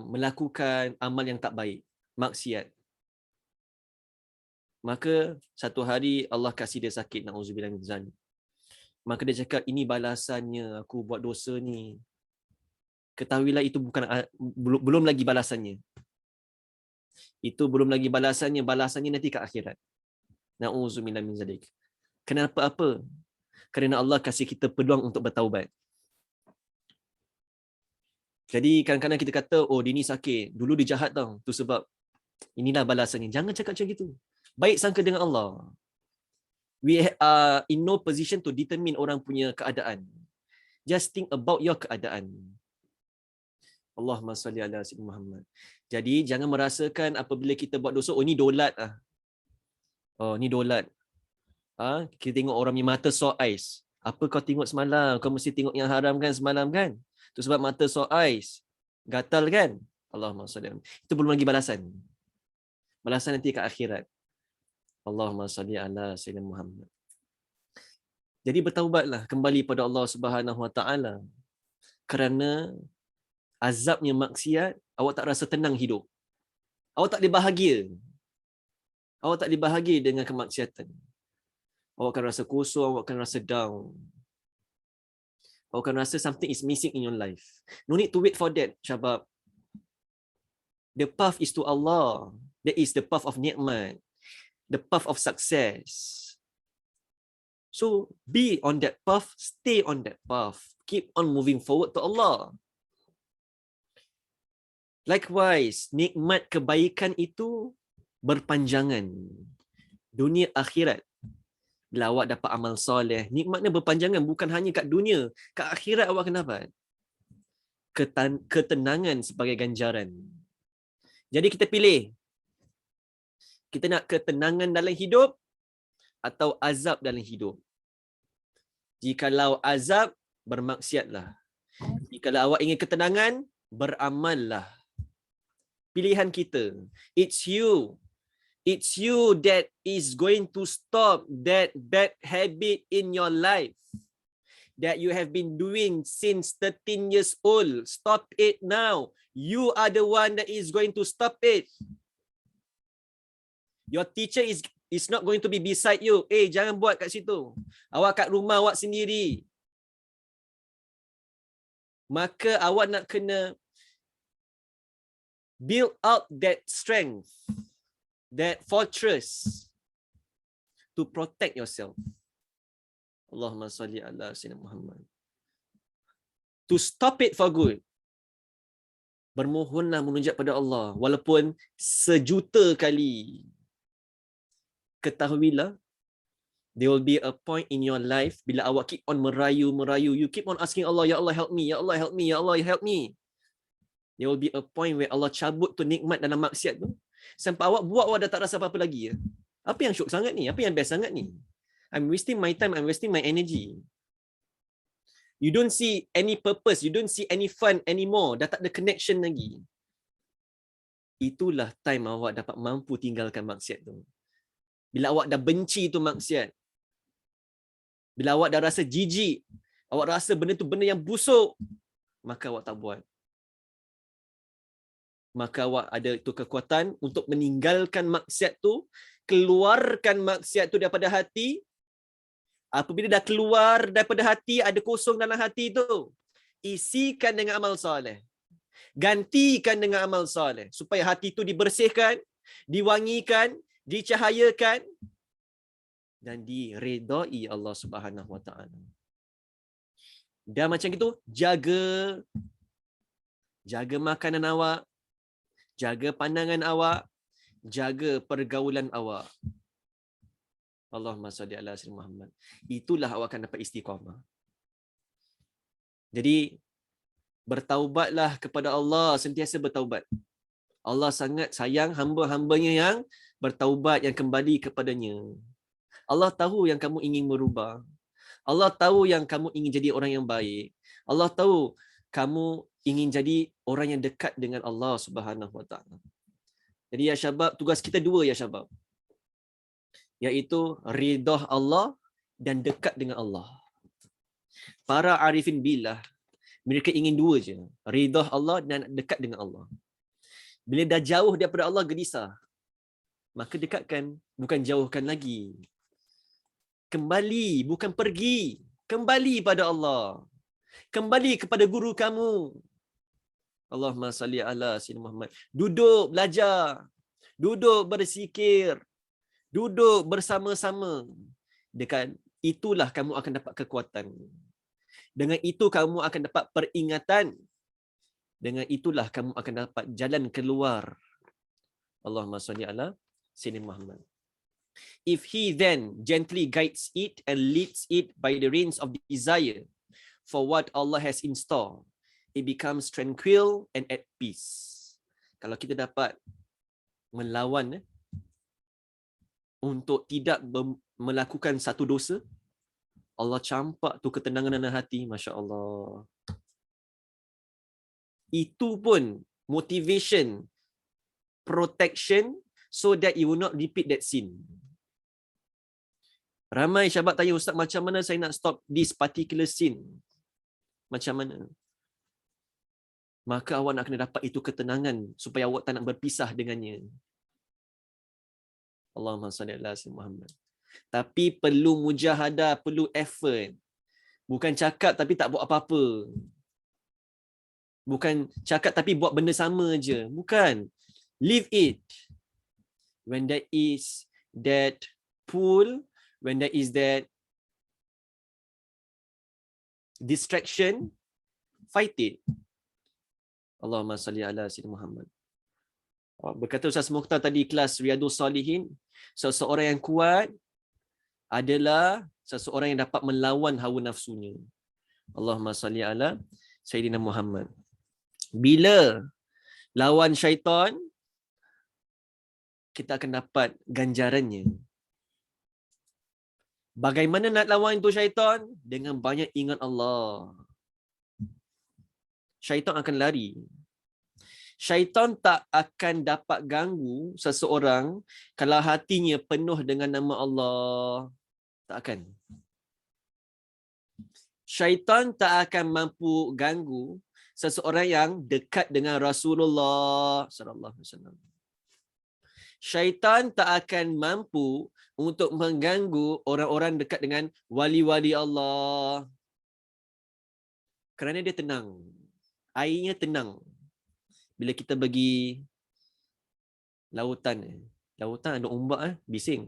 melakukan amal yang tak baik, maksiat. Maka satu hari Allah kasih dia sakit, na'udzubillah min zalik. Maka dia cakap, ini balasannya aku buat dosa ni. Ketahuilah itu belum lagi balasannya. Itu belum lagi balasannya, balasannya nanti ke akhirat. Na'udzubillah min zalik. Kenapa apa? Kerana Allah kasih kita peluang untuk bertaubat. Jadi kadang-kadang kita kata, oh dia ni sakit, dulu dia jahat tau, tu sebab inilah balasannya. Jangan cakap macam gitu. Baik sangka dengan Allah. We are in no position to determine orang punya keadaan. Just think about your keadaan. Allahumma salli ala sayyidina Muhammad. Jadi jangan merasakan apabila kita buat dosa, oh ni dolat ah. Oh ni dolat. Kita tengok orang punya mata sore eyes. Apa kau tengok semalam? Kau mesti tengok yang haram kan semalam kan? Itu sebab mata sore eyes. Gatal kan? Allahumma salli. Itu belum lagi balasan. Balasan nanti ke akhirat. Allahumma salli ala sayyidina Muhammad. Jadi bertaubatlah kembali pada Allah Subhanahu Wa Taala. Kerana azabnya maksiat, awak tak rasa tenang hidup. Awak tak boleh bahagia. Awak tak boleh bahagia dengan kemaksiatan. Awak akan rasa kosong, awak akan rasa down. Awak akan rasa something is missing in your life. No need to wait for that, Syabab. The path is to Allah. That is the path of ni'mat. The path of success. So, be on that path. Stay on that path. Keep on moving forward to Allah. Likewise, nikmat kebaikan itu berpanjangan. Dunia akhirat. Bila awak dapat amal soleh, nikmatnya berpanjangan, bukan hanya kat dunia, kat akhirat awak akan dapat. ketenangan sebagai ganjaran. Jadi kita pilih. Kita nak ketenangan dalam hidup atau azab dalam hidup. Jikalau azab, bermaksiatlah. Jikalau awak ingin ketenangan, beramallah. Pilihan kita. It's you. It's you that is going to stop that bad habit in your life that you have been doing since 13 years old. Stop it now. You are the one that is going to stop it. Your teacher is not going to be beside you. Jangan buat kat situ. Awak kat rumah awak sendiri. Maka awak nak kena build up that strength, that fortress to protect yourself. Allahumma salli ala sayyidina Muhammad. To stop it for good. Bermohonlah menunjuk pada Allah walaupun sejuta kali. Ketahuilah, there will be a point in your life bila awak keep on merayu, you keep on asking Allah, ya Allah help me, ya Allah help me, ya Allah help me. There will be a point where Allah cabut tu nikmat dalam maksiat tu. Sampai awak buat, awak dah tak rasa apa-apa lagi. Apa yang syok sangat ni? Apa yang best sangat ni? I'm wasting my time, I'm wasting my energy. You don't see any purpose, you don't see any fun anymore. Dah tak ada connection lagi. Itulah time awak dapat mampu tinggalkan maksiat tu. Bila awak dah benci tu maksiat. Bila awak dah rasa jijik, awak rasa benda tu benda yang busuk, maka awak tak buat. Maka awak ada itu kekuatan untuk meninggalkan maksiat tu, keluarkan maksiat tu daripada hati. Apabila dah keluar daripada hati, ada kosong dalam hati tu, isikan dengan amal soleh. Gantikan dengan amal soleh supaya hati tu dibersihkan, diwangikan, dicahayakan dan diredai Allah Subhanahu Wa Taala. Dan macam itu, jaga makanan awak, jaga pandangan awak, jaga pergaulan awak. Allahumma salli ala sayyidina Muhammad. Itulah awak akan dapat istiqamah. Jadi bertaubatlah kepada Allah, sentiasa bertaubat. Allah sangat sayang hamba-hambanya yang bertaubat, yang kembali kepadanya. Allah tahu yang kamu ingin berubah. Allah tahu yang kamu ingin jadi orang yang baik. Allah tahu kamu ingin jadi orang yang dekat dengan Allah Subhanahu Wa Taala. Jadi ya syabab, tugas kita dua ya syabab. Iaitu ridha Allah dan dekat dengan Allah. Para arifin billah, mereka ingin dua je. Ridha Allah dan dekat dengan Allah. Bila dah jauh daripada Allah, gelisah. Maka dekatkan, bukan jauhkan lagi. Kembali, bukan pergi. Kembali pada Allah. Kembali kepada guru kamu. Allahumma salli ala sayyidina Muhammad. Duduk belajar. Duduk berzikir. Duduk bersama-sama. Dengan itulah kamu akan dapat kekuatan. Dengan itu kamu akan dapat peringatan. Dengan itulah kamu akan dapat jalan keluar. Allahumma salli ala sayyidina Muhammad. If he then gently guides it and leads it by the reins of desire for what Allah has in store, it becomes tranquil and at peace. Kalau kita dapat melawan untuk tidak melakukan satu dosa, Allah campak tu ketenangan dalam hati, Masya Allah. Itu pun motivation, protection, so that you will not repeat that sin. Ramai syahabat tanya, Ustaz, macam mana saya nak stop this particular sin? Macam mana? Maka awak nak kena dapat itu ketenangan supaya awak tak nak berpisah dengannya. Allahumma salli ala sayyidina Muhammad. Tapi perlu mujahadah, perlu effort. Bukan cakap tapi tak buat apa-apa. Bukan cakap tapi buat benda sama je. Bukan. Live it. When there is that pull, when there is that distraction, fight it. Allahumma salli ala sayyidina Muhammad. Berkata Ustaz Mukhtar tadi kelas Riyadhus Salihin, seseorang yang kuat adalah seseorang yang dapat melawan hawa nafsunya. Allahumma salli ala sayyidina Muhammad. Bila lawan syaitan, kita akan dapat ganjarannya. Bagaimana nak lawan itu syaitan? Dengan banyak ingat Allah. Syaitan akan lari. Syaitan tak akan dapat ganggu seseorang kalau hatinya penuh dengan nama Allah. Tak akan. Syaitan tak akan mampu ganggu seseorang yang dekat dengan Rasulullah sallallahu alaihi wasallam. Syaitan tak akan mampu untuk mengganggu orang-orang dekat dengan wali-wali Allah. Kerana dia tenang. Airnya tenang. Bila kita pergi lautan ada ombak bising.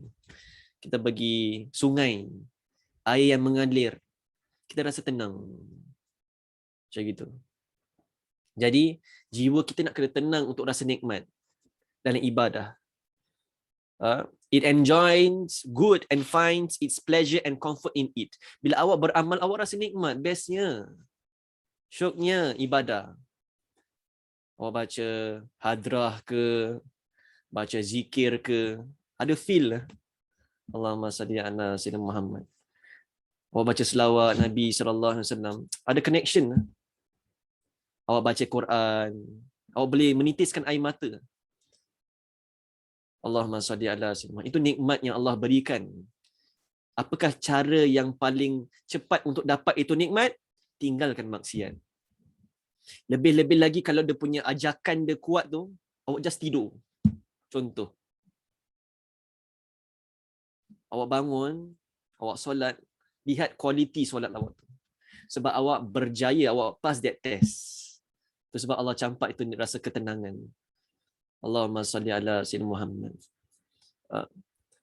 Kita pergi sungai, air yang mengalir, kita rasa tenang. Macam gitu. Jadi, jiwa kita nak kena tenang untuk rasa nikmat dalam ibadah. It enjoys good and finds its pleasure and comfort in it. Bila awak beramal, awak rasa nikmat. Bestnya, syoknya ibadah. Awak baca hadrah ke, baca zikir ke, ada feel lah. Allahumma salli ala sayyidina Muhammad. Awak baca selawat Nabi SAW, ada connection lah. Awak baca Quran, awak boleh menitiskan air mata. Allahumma salli ala sayyidina Muhammad. Itu nikmat yang Allah berikan. Apakah cara yang paling cepat untuk dapat itu nikmat? Tinggalkan maksiat. Lebih-lebih lagi kalau dia punya ajakan dia kuat tu, awak just tidur. Contoh. Awak bangun, awak solat, lihat kualiti solat awak tu. Sebab awak berjaya, awak pass that test. Itu sebab Allah campak itu rasa ketenangan. Allahumma salli ala sayyidina Muhammad.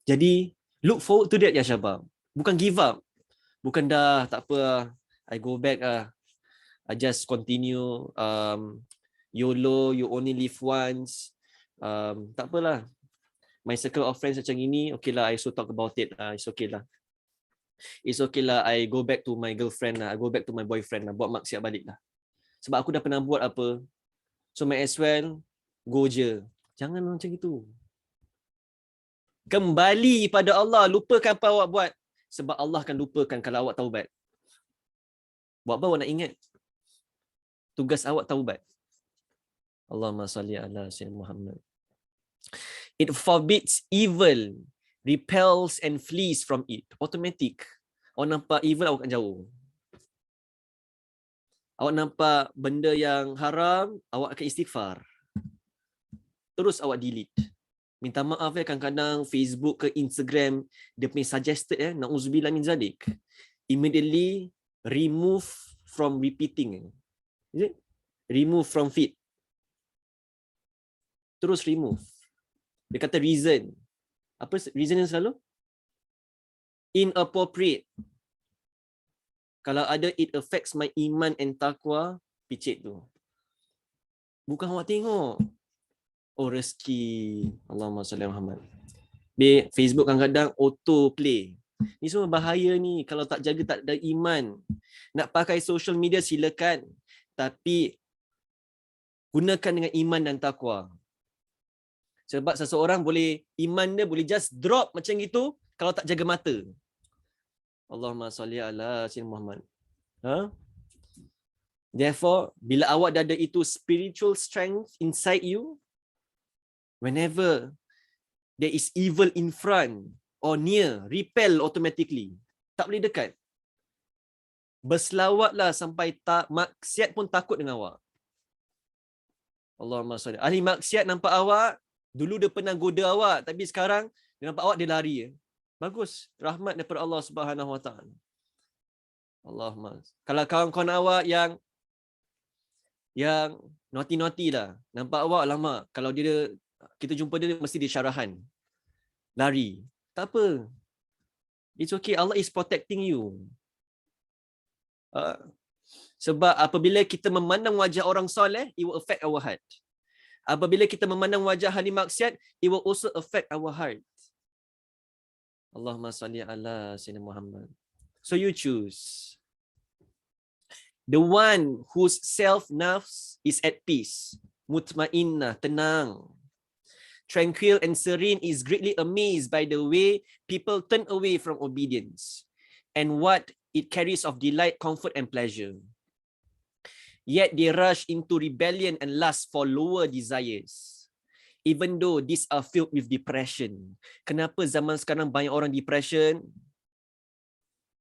Jadi, look forward to that ya Syabab. Bukan give up. Bukan dah, tak apa, I go back I just continue. YOLO, you only live once. Tak apalah. My circle of friends macam ini, okay lah, I also talk about it. It's okay lah. It's okay lah, I go back to my girlfriend lah. I go back to my boyfriend lah. Buat maksiat balik lah. Sebab aku dah pernah buat apa. So might as well, go je. Jangan macam itu. Kembali pada Allah. Lupakan apa awak buat. Sebab Allah akan lupakan kalau awak taubat. Buat apa awak nak ingat? Tugas awak taubat. Allahumma salli ala sayyidina Muhammad. It forbids evil, repels and flees from it. Automatic. Awak nampak evil, awak akan jauh. Awak nampak benda yang haram, awak akan istighfar. Terus awak delete. Minta maaf kadang-kadang Facebook ke Instagram, dia punya suggested na'udzubillah min zalik. Immediately remove from repeating. Is it? Remove from feed. Terus remove. Dia kata reason. Apa reason yang selalu? Inappropriate. Kalau ada it affects my iman and taqwa, picit tu. Bukan awak tengok. Oh rezeki. Allahumma salli Muhammad. Facebook kadang-kadang auto play. Ni semua bahaya ni. Kalau tak jaga, tak ada iman. Nak pakai social media silakan. Tapi gunakan dengan iman dan taqwa. Sebab seseorang boleh, iman dia boleh just drop macam itu kalau tak jaga mata. Allahumma salli ala sayyidina Muhammad. Therefore, bila awak dah ada itu spiritual strength inside you, whenever there is evil in front or near, repel automatically. Tak boleh dekat. Berselawatlah sampai tak maksiat pun takut dengan awak. Allahumma salli. Ahli maksiat nampak awak, dulu dia pernah goda awak, tapi sekarang dia nampak awak, dia lari. Bagus. Rahmat daripada Allah Subhanahu Wa Taala. Allahumma. Kalau kawan-kawan awak yang naughty-naughty lah, nampak awak lama, kalau dia kita jumpa dia mesti dia syarahan. Lari. Tak apa. It's okay. Allah is protecting you. Sebab apabila kita memandang wajah orang soleh, it will affect our heart. Apabila kita memandang wajah ahli maksiat, it will also affect our heart. Allahumma salli ala sayyidina Muhammad. So you choose. The one whose self-nafs is at peace. Mutmainnah, tenang. Tranquil and serene is greatly amazed by the way people turn away from obedience and what it carries of delight, comfort and pleasure. Yet they rush into rebellion and lust for lower desires. Even though these are filled with depression. Kenapa zaman sekarang banyak orang depression?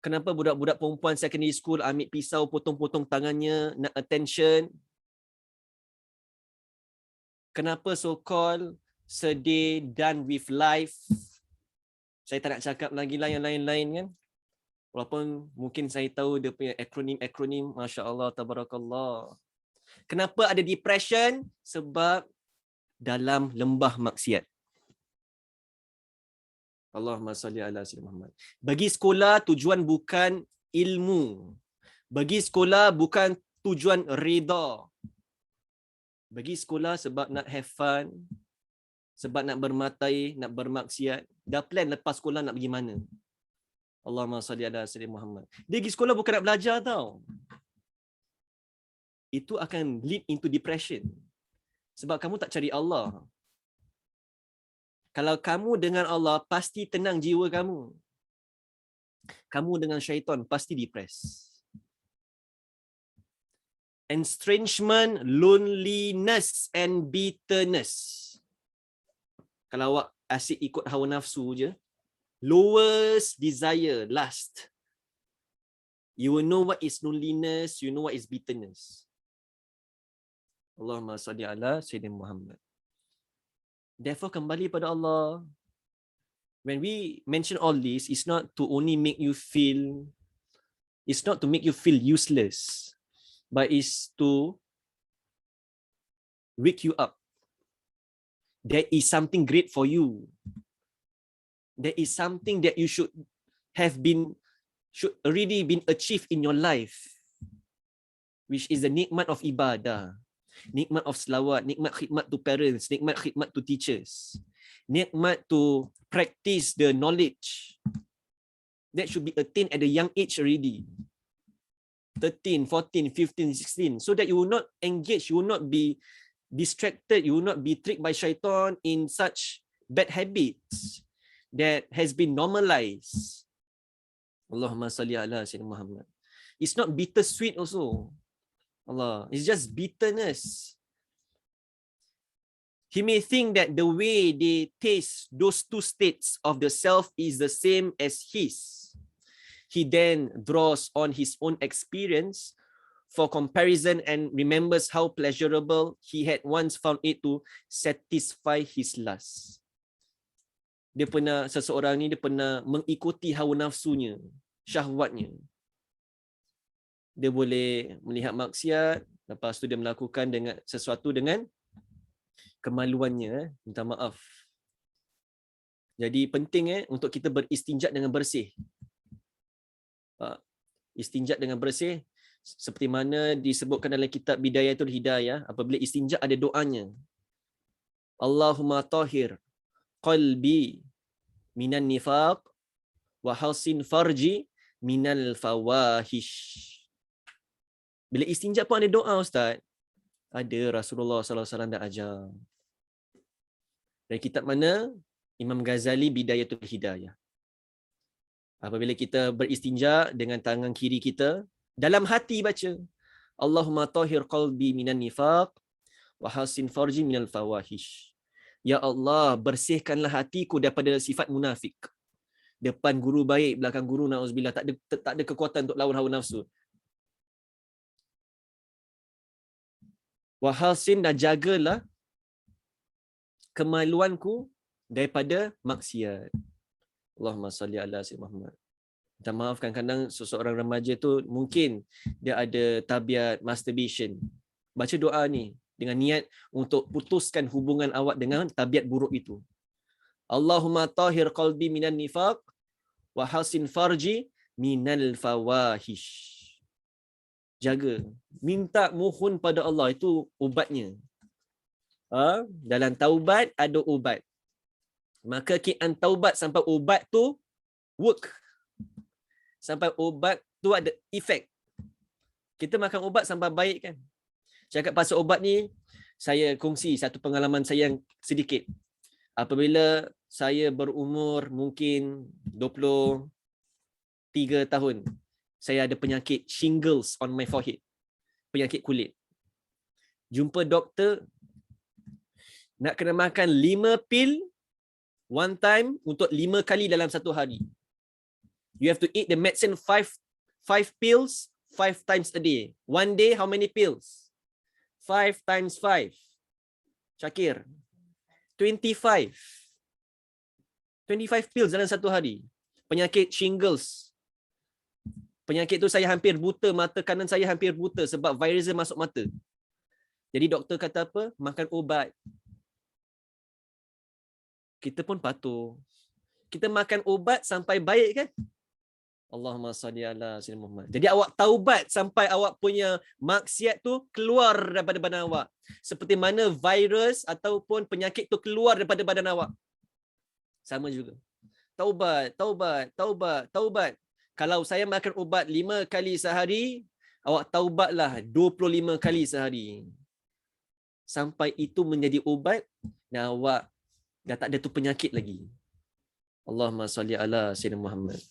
Kenapa budak-budak perempuan secondary school ambil pisau potong-potong tangannya nak attention? Kenapa so-called sedih, done with life? Saya tak nak cakap lagi lah yang lain-lain kan. Walaupun mungkin saya tahu dia punya akronim, Masya Allah, Tabarakallah. Kenapa ada depression? Sebab dalam lembah maksiat. Allahumma salli ala sayyidina Muhammad. Bagi sekolah tujuan bukan ilmu. Bagi sekolah bukan tujuan reda. Bagi sekolah sebab nak have fun, sebab nak bermatai, nak bermaksiat. Dah plan lepas sekolah nak pergi mana. Allahumma salli ala sayyidina Muhammad. Dia pergi sekolah bukan nak belajar tau. Itu akan lead into depression. Sebab kamu tak cari Allah. Kalau kamu dengan Allah, pasti tenang jiwa kamu. Kamu dengan syaitan, pasti depres. Estrangement, loneliness and bitterness. Kalau awak asyik ikut hawa nafsu je, lowest desire, lust. You will know what is loneliness, you know what is bitterness. Allahumma salli ala sayyidina Muhammad. Therefore kembali pada Allah. When we mention all this, it's not to only make you feel, it's not to make you feel useless, but it's to wake you up. There is something great for you. There is something that you should already been achieved in your life, which is the nikmat of ibadah. Nikmat of selawat, nikmat khidmat to parents, nikmat khidmat to teachers, nikmat to practice the knowledge. That should be attained at a young age already. 13, 14, 15, 16. So that you will not engage, you will not be distracted, you will not be tricked by shaitan in such bad habits that has been normalized. Allahumma salli ala sayyidina Muhammad. It's not bittersweet also. Allah, it's just bitterness. He may think that the way they taste those two states of the self is the same as his. He then draws on his own experience for comparison and remembers how pleasurable he had once found it to satisfy his lust. Seseorang ni dia pernah mengikuti hawa nafsunya, syahwatnya. Dia boleh melihat maksiat, lepas tu dia melakukan dengan sesuatu dengan kemaluannya, minta maaf. Jadi penting untuk kita beristinjak dengan bersih. Istinjak dengan bersih seperti mana disebutkan dalam kitab Bidayatul Hidayah, apabila istinjak ada doanya. Allahumma tahhir qalbi minan nifaq wa hasin farji minal fawahish. Bila istinja pun ada doa, Ustaz. Ada, Rasulullah SAW dah ajar. Dari kitab mana? Imam Ghazali Bidayatul Hidayah. Apabila kita beristinja dengan tangan kiri kita, dalam hati baca, Allahumma tahhir qalbi minan nifaq wa hasin farji minal fawahish. Ya Allah, bersihkanlah hatiku daripada sifat munafik. Depan guru baik, belakang guru na'uzubillah, tak ada kekuatan untuk lawan hawa nafsu. Wahalsin, dan jagalah kemaluanku daripada maksiat. Allahumma salli ala sayyidina Muhammad. Minta maaf, kadang-kadang seseorang remaja tu mungkin dia ada tabiat masturbation. Baca doa ni dengan niat untuk putuskan hubungan awak dengan tabiat buruk itu. Allahumma tahhir qalbi minan nifaq wa hasin farji minal fawahish. Jaga, minta, mohon pada Allah, itu ubatnya. Dalam taubat ada ubat. Maka kian taubat sampai ubat tu work. Sampai ubat tu ada efek. Kita makan ubat sampai baik kan. Cakap pasal ubat ni, saya kongsi satu pengalaman saya yang sedikit. Apabila saya berumur mungkin 23 tahun, saya ada penyakit shingles on my forehead. Penyakit kulit. Jumpa doktor, nak kena makan 5 pil one time untuk 5 kali dalam satu hari. You have to eat the medicine 5 pills 5 times a day. One day, how many pills? 5 times 5. Syakir. 25. 25 pills dalam satu hari. Penyakit shingles. Penyakit tu saya hampir buta, mata kanan saya hampir buta sebab virus masuk mata. Jadi doktor kata apa? Makan ubat. Kita pun patuh. Kita makan ubat sampai baik kan? Allahumma salli ala sayyidina Muhammad. Jadi awak taubat sampai awak punya maksiat tu keluar daripada badan awak. Seperti mana virus ataupun penyakit tu keluar daripada badan awak. Sama juga. Taubat, taubat, taubat, taubat. Kalau saya makan ubat 5 kali sehari, awak taubatlah 25 kali sehari. Sampai itu menjadi ubat dan awak dah tak ada tu penyakit lagi. Allahumma salli ala sayyidina Muhammad.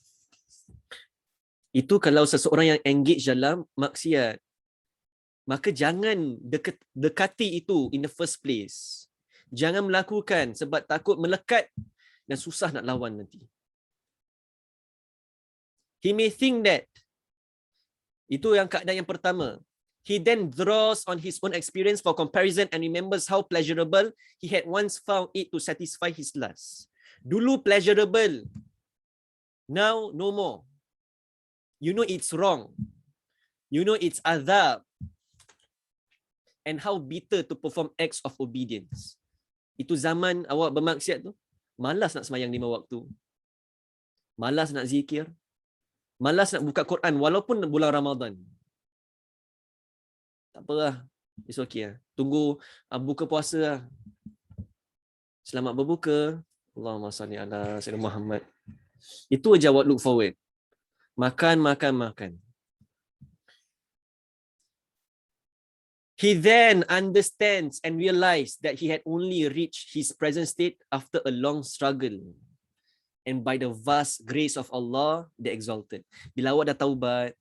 Itu kalau seseorang yang engage dalam maksiat. Maka jangan dekati itu in the first place. Jangan melakukan sebab takut melekat dan susah nak lawan nanti. He may think that. Itu yang keadaan yang pertama. He then draws on his own experience for comparison and remembers how pleasurable he had once found it to satisfy his lust. Dulu pleasurable. Now no more. You know it's wrong. You know it's azab. And how bitter to perform acts of obedience. Itu zaman awak bermaksiat tu, malas nak sembahyang 5 waktu. Malas nak zikir. Malas nak buka Quran walaupun bulan Ramadan. Tak apalah. It's okay lah. Tunggu buka puasa lah. Selamat berbuka. Allahumma salli ala sayyidina Muhammad. Itu aja awak look forward. Makan, makan, makan. He then understands and realized that he had only reached his present state after a long struggle. And by the vast grace of Allah, the exalted. Bila awak dah taubat,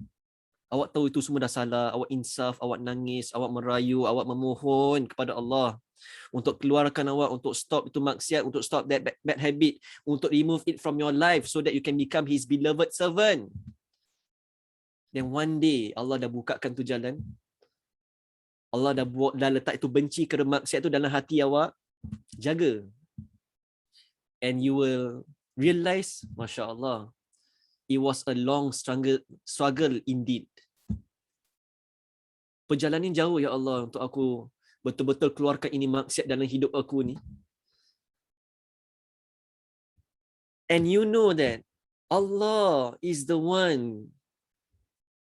awak tahu itu semua dah salah, awak insaf, awak nangis, awak merayu, awak memohon kepada Allah untuk keluarkan awak, untuk stop itu maksiat, untuk stop that bad habit, untuk remove it from your life so that you can become his beloved servant. Then one day Allah dah bukakan tu jalan. Allah dah letak itu benci kepada maksiat tu dalam hati awak. Jaga. And you will realize, Masya Allah, it was a long struggle indeed. Perjalanan jauh ya Allah untuk aku betul-betul keluarkan ini maksiat dalam hidup aku ni. And you know that Allah is the one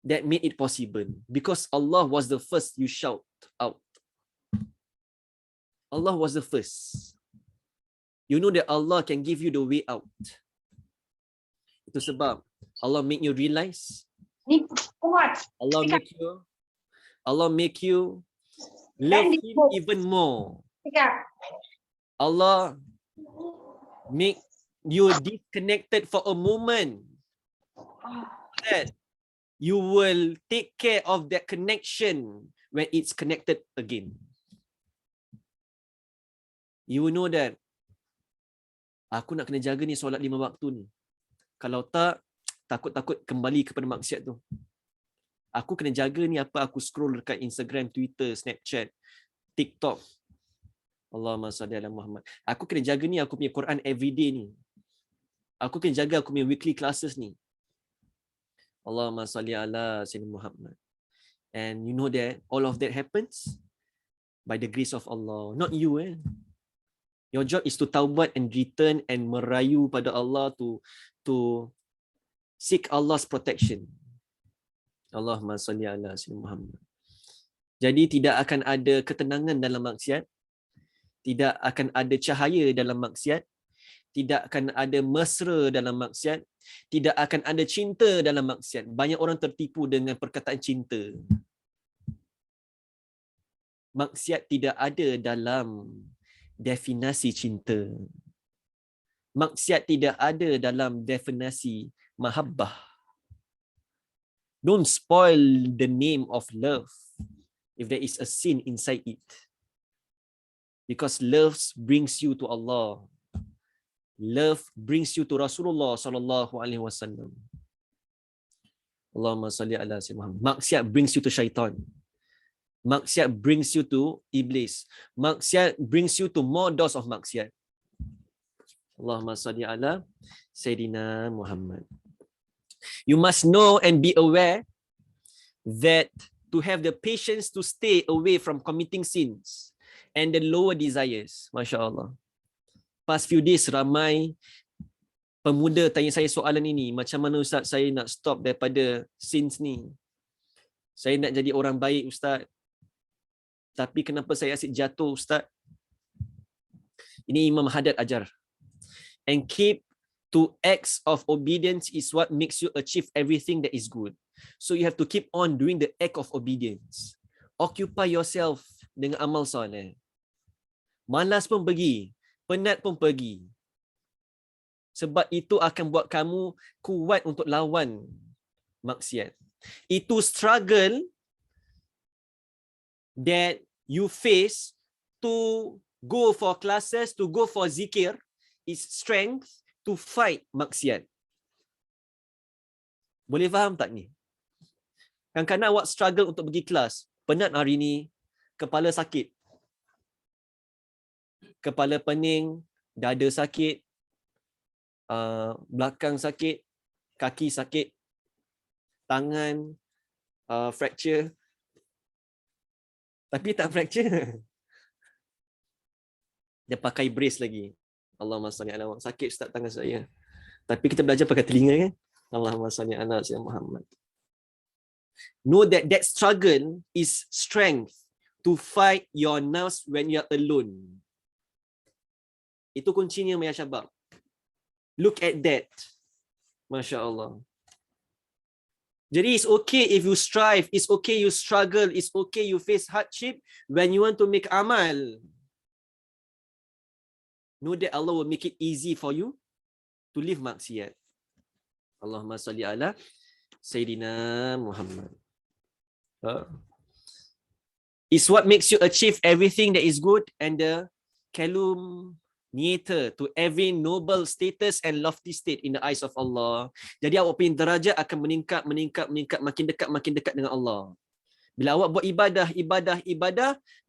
that made it possible. Because Allah was the first you shout out. Allah was the first. You know that Allah can give you the way out. Itu sebab Allah make you realize. Allah make you love him even more. Allah make you disconnected for a moment. That you will take care of that connection when it's connected again. You will know that aku nak kena jaga ni solat 5 waktu ni. Kalau tak, takut-takut kembali kepada maksiat tu. Aku kena jaga ni apa aku scroll dekat Instagram, Twitter, Snapchat, TikTok. Allahumma salli ala Muhammad. Aku kena jaga ni aku punya Quran everyday ni. Aku kena jaga aku punya weekly classes ni. Allahumma salli ala sayyidina Muhammad. And you know that all of that happens by the grace of Allah, not you. Your job is to taubat and return and merayu pada Allah to seek Allah's protection. Allahumma salli ala sayyidina Muhammad. Jadi tidak akan ada ketenangan dalam maksiat, tidak akan ada cahaya dalam maksiat, tidak akan ada mesra dalam maksiat, tidak akan ada cinta dalam maksiat. Banyak orang tertipu dengan perkataan cinta. Maksiat tidak ada dalam definisi cinta. Maksiat tidak ada dalam definisi mahabbah. Don't spoil the name of love if there is a sin inside it. Because love brings you to Allah. Love brings you to Rasulullah sallallahu alaihi wasallam. Allahumma salli ala sayyidina Muhammad. Maksiat brings you to syaitan. Maksiat brings you to iblis. Maksiat brings you to more doors of maksiat. Allahumma salli ala sayyidina Muhammad. You must know and be aware that to have the patience to stay away from committing sins and the lower desires. Masya Allah. Past few days ramai pemuda tanya saya soalan ini. Macam mana Ustaz saya nak stop daripada sins ni? Saya nak jadi orang baik Ustaz. Tapi kenapa saya asyik jatuh Ustaz? Ini Imam Haddad ajar. And keep to acts of obedience is what makes you achieve everything that is good. So you have to keep on doing the act of obedience. Occupy yourself dengan amal soleh. Malas pun pergi, penat pun pergi. Sebab itu akan buat kamu kuat untuk lawan maksiat. Itu struggle that you face to go for classes, to go for zikir, is strength to fight maksiat. Boleh faham tak ni? Kadang-kadang awak struggle untuk pergi kelas. Penat hari ni, kepala sakit. Kepala pening, dada sakit, belakang sakit, kaki sakit, tangan fracture. Tapi tak fracture. Dia pakai brace lagi. Allahumma salli ala Muhammad. Sakit Ustaz tangan saya. Tapi kita belajar pakai telinga kan? Allahumma salli ala sayyidina Muhammad. Know that that struggle is strength to fight your nafs when you are alone. Itu kuncinya ya Syabab. Look at that. Masya Allah. Jadi it's okay if you strive, it's okay you struggle, it's okay you face hardship when you want to make amal. Know that Allah will make it easy for you to leave maksiat. Allahumma salli ala Sayyidina Muhammad. It's what makes you achieve everything that is good and the calumniator to every noble status and lofty state in the eyes of Allah. Jadi awak punya darjat akan meningkat, makin dekat dengan Allah. Bila awak buat ibadah,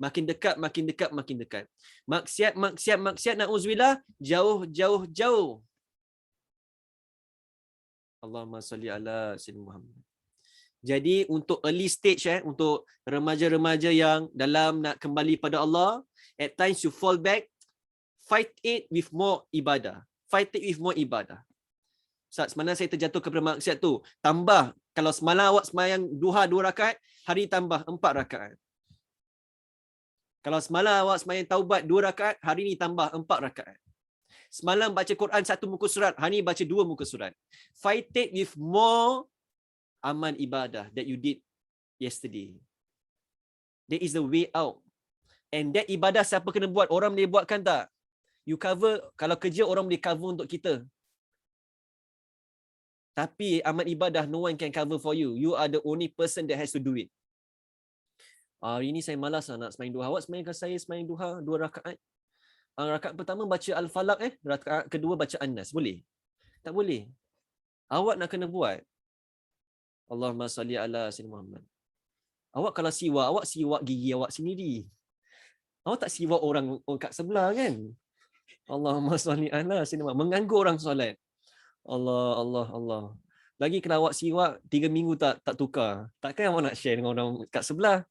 makin dekat. Maksiat, na'udzubillah, jauh. Allahumma salli ala sayyidina Muhammad. Jadi untuk early stage, untuk remaja-remaja yang dalam nak kembali pada Allah, at times you fall back, fight it with more ibadah. Saat semalam saya terjatuh kepada maksiat tu, tambah. Kalau semalam awak semayang duha 2 rakaat, hari tambah 4 rakaat. Kalau semalam awak semayang taubat 2 rakaat, hari ni tambah 4 rakaat. Semalam baca Quran 1 muka surat, hari ni baca 2 muka surat. Fight it with more amal ibadah that you did yesterday. There is a way out. And that ibadah siapa kena buat? Orang boleh buatkan tak? You cover, kalau kerja orang boleh cover untuk kita. Tapi amal ibadah no one can cover for you. You are the only person that has to do it. Hari ini saya malas nak semayang duha. Awak semayangkan saya semayang duha 2 rakaat. Rakaat pertama baca Al-Falaq, rakaat kedua baca An-Nas. Boleh? Tak boleh. Awak nak kena buat. Allahumma salli ala sayyidina Muhammad. Awak kalau siwak, awak siwak gigi awak sendiri. Awak tak siwak orang kat sebelah kan? Allahumma salli ala sayyidina Muhammad. Mengganggu orang solat. Allah. Lagi kalau awak siwak 3 minggu tak tukar. Takkan awak nak share dengan orang kat sebelah?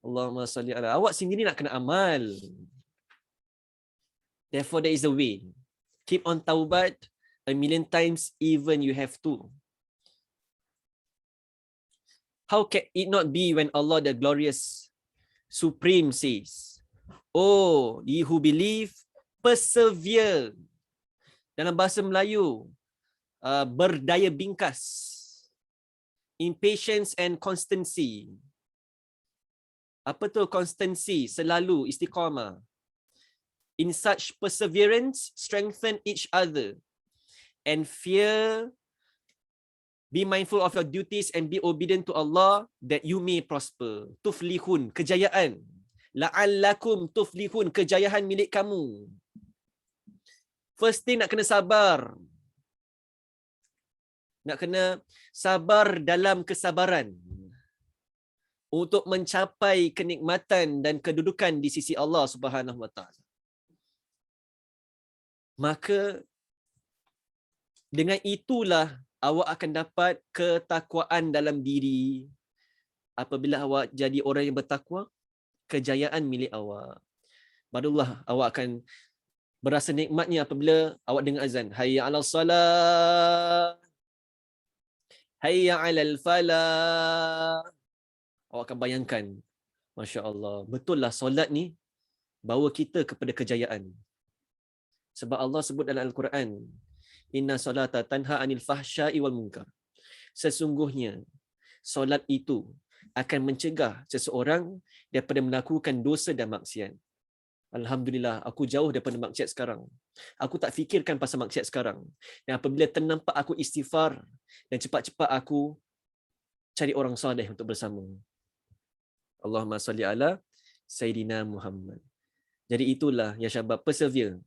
Allahumma salli ala. Awak sendiri nak kena amal. Therefore there is a way. Keep on taubat 1,000,000 times even you have to. How can it not be when Allah the glorious supreme says, "Oh, ye who believe, persevere." Dalam bahasa Melayu, berdaya bingkas, impatience and constancy. Apa tu konstansi, selalu istiqamah. In such perseverance, strengthen each other and fear. Be mindful of your duties and be obedient to Allah that you may prosper. Tuflihun, kejayaan. La'allakum tuflihun, kejayaan milik kamu. First thing nak kena sabar. Nak kena sabar dalam kesabaran untuk mencapai kenikmatan dan kedudukan di sisi Allah Subhanahu Wa Taala. Maka dengan itulah awak akan dapat ketakwaan dalam diri. Apabila awak jadi orang yang bertakwa, kejayaan milik awak. Barulah awak akan berasa nikmatnya apabila awak dengar azan. Hayya 'alal salat. Hayya 'alal falah. Awak akan bayangkan, masya-Allah, betul lah solat ni bawa kita kepada kejayaan. Sebab Allah sebut dalam Al-Quran, inna solata tanha anil fahsya'i wal munkar. Sesungguhnya solat itu akan mencegah seseorang daripada melakukan dosa dan maksiat. Alhamdulillah, aku jauh daripada maksiat sekarang. Aku tak fikirkan pasal maksiat sekarang. Dan apabila ternampak aku istighfar dan cepat-cepat aku cari orang soleh untuk bersama. Allahumma salli ala Sayyidina Muhammad. Jadi itulah ya syabab, persevere.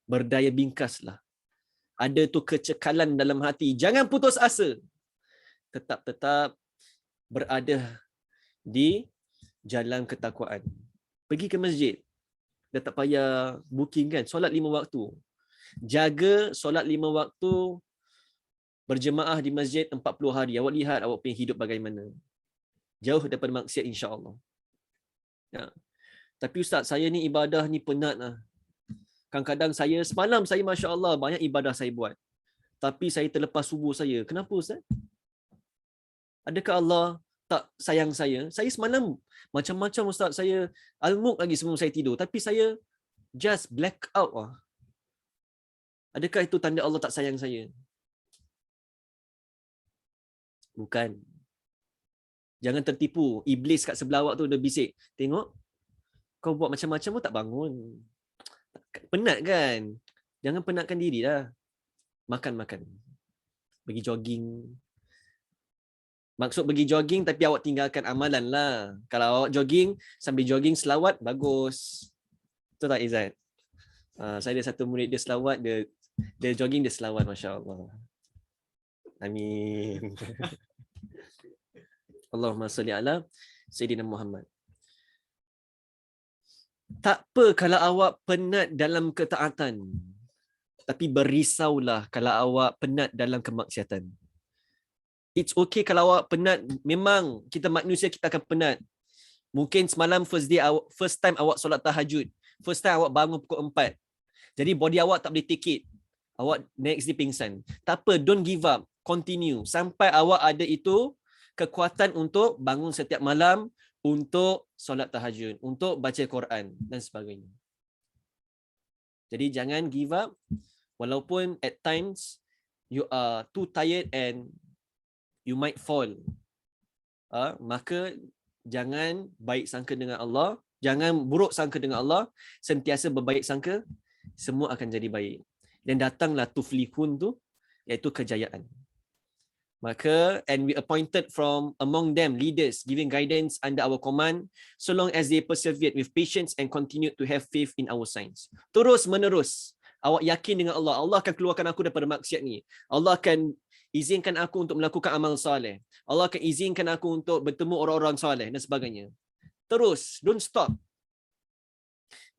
Berdaya bingkaslah. Ada tu kecekalan dalam hati, jangan putus asa. Tetap berada di jalan ketakwaan. Pergi ke masjid. Dah tak payah booking kan, solat 5 waktu. Jaga solat 5 waktu berjemaah di masjid 40 hari. Awak lihat awak punya hidup bagaimana. Jauh daripada maksiat, insya-Allah. Ya. Tapi ustaz, saya ni ibadah ni penat lah. Kadang-kadang saya, semalam saya masya-Allah banyak ibadah saya buat. Tapi saya terlepas subuh saya. Kenapa ustaz? Adakah Allah tak sayang saya? Saya semalam macam-macam ustaz, saya almuk lagi sebelum saya tidur. Tapi saya just black out lah. Adakah itu tanda Allah tak sayang saya? Bukan. Jangan tertipu. Iblis kat sebelah awak tu dia bisik. Tengok, kau buat macam-macam pun tak bangun. Penat kan? Jangan penatkan diri lah. Makan-makan. Pergi jogging. Maksud pergi jogging tapi awak tinggalkan amalan lah. Kalau awak jogging, sambil jogging selawat, bagus. Betul tak Izzat? Saya ada satu murid dia selawat, dia jogging, dia selawat, masya-Allah. Amin. Allahumma salli ala Sayyidina Muhammad. Tak apa kalau awak penat dalam ketaatan. Tapi berisaulah kalau awak penat dalam kemaksiatan. It's okay kalau awak penat. Memang kita manusia, kita akan penat. Mungkin semalam first time awak solat tahajud. First time awak bangun pukul 4. Jadi body awak tak boleh take it. Awak next day pingsan. Tak apa, don't give up. Continue. Sampai awak ada itu kekuatan untuk bangun setiap malam, untuk solat tahajud, untuk baca Quran dan sebagainya. Jadi jangan give up. Walaupun at times you are too tired and you might fall. Maka jangan baik sangka dengan Allah, jangan buruk sangka dengan Allah, sentiasa berbaik sangka, semua akan jadi baik. Dan datanglah tuflihun tu, iaitu kejayaan. Maka, and we appointed from among them leaders giving guidance under our command, so long as they persevered with patience and continued to have faith in our signs. Terus menerus, awak yakin dengan Allah, Allah akan keluarkan aku daripada maksiat ni. Allah akan izinkan aku untuk melakukan amal soleh. Allah akan izinkan aku untuk bertemu orang-orang soleh dan sebagainya. Terus, don't stop.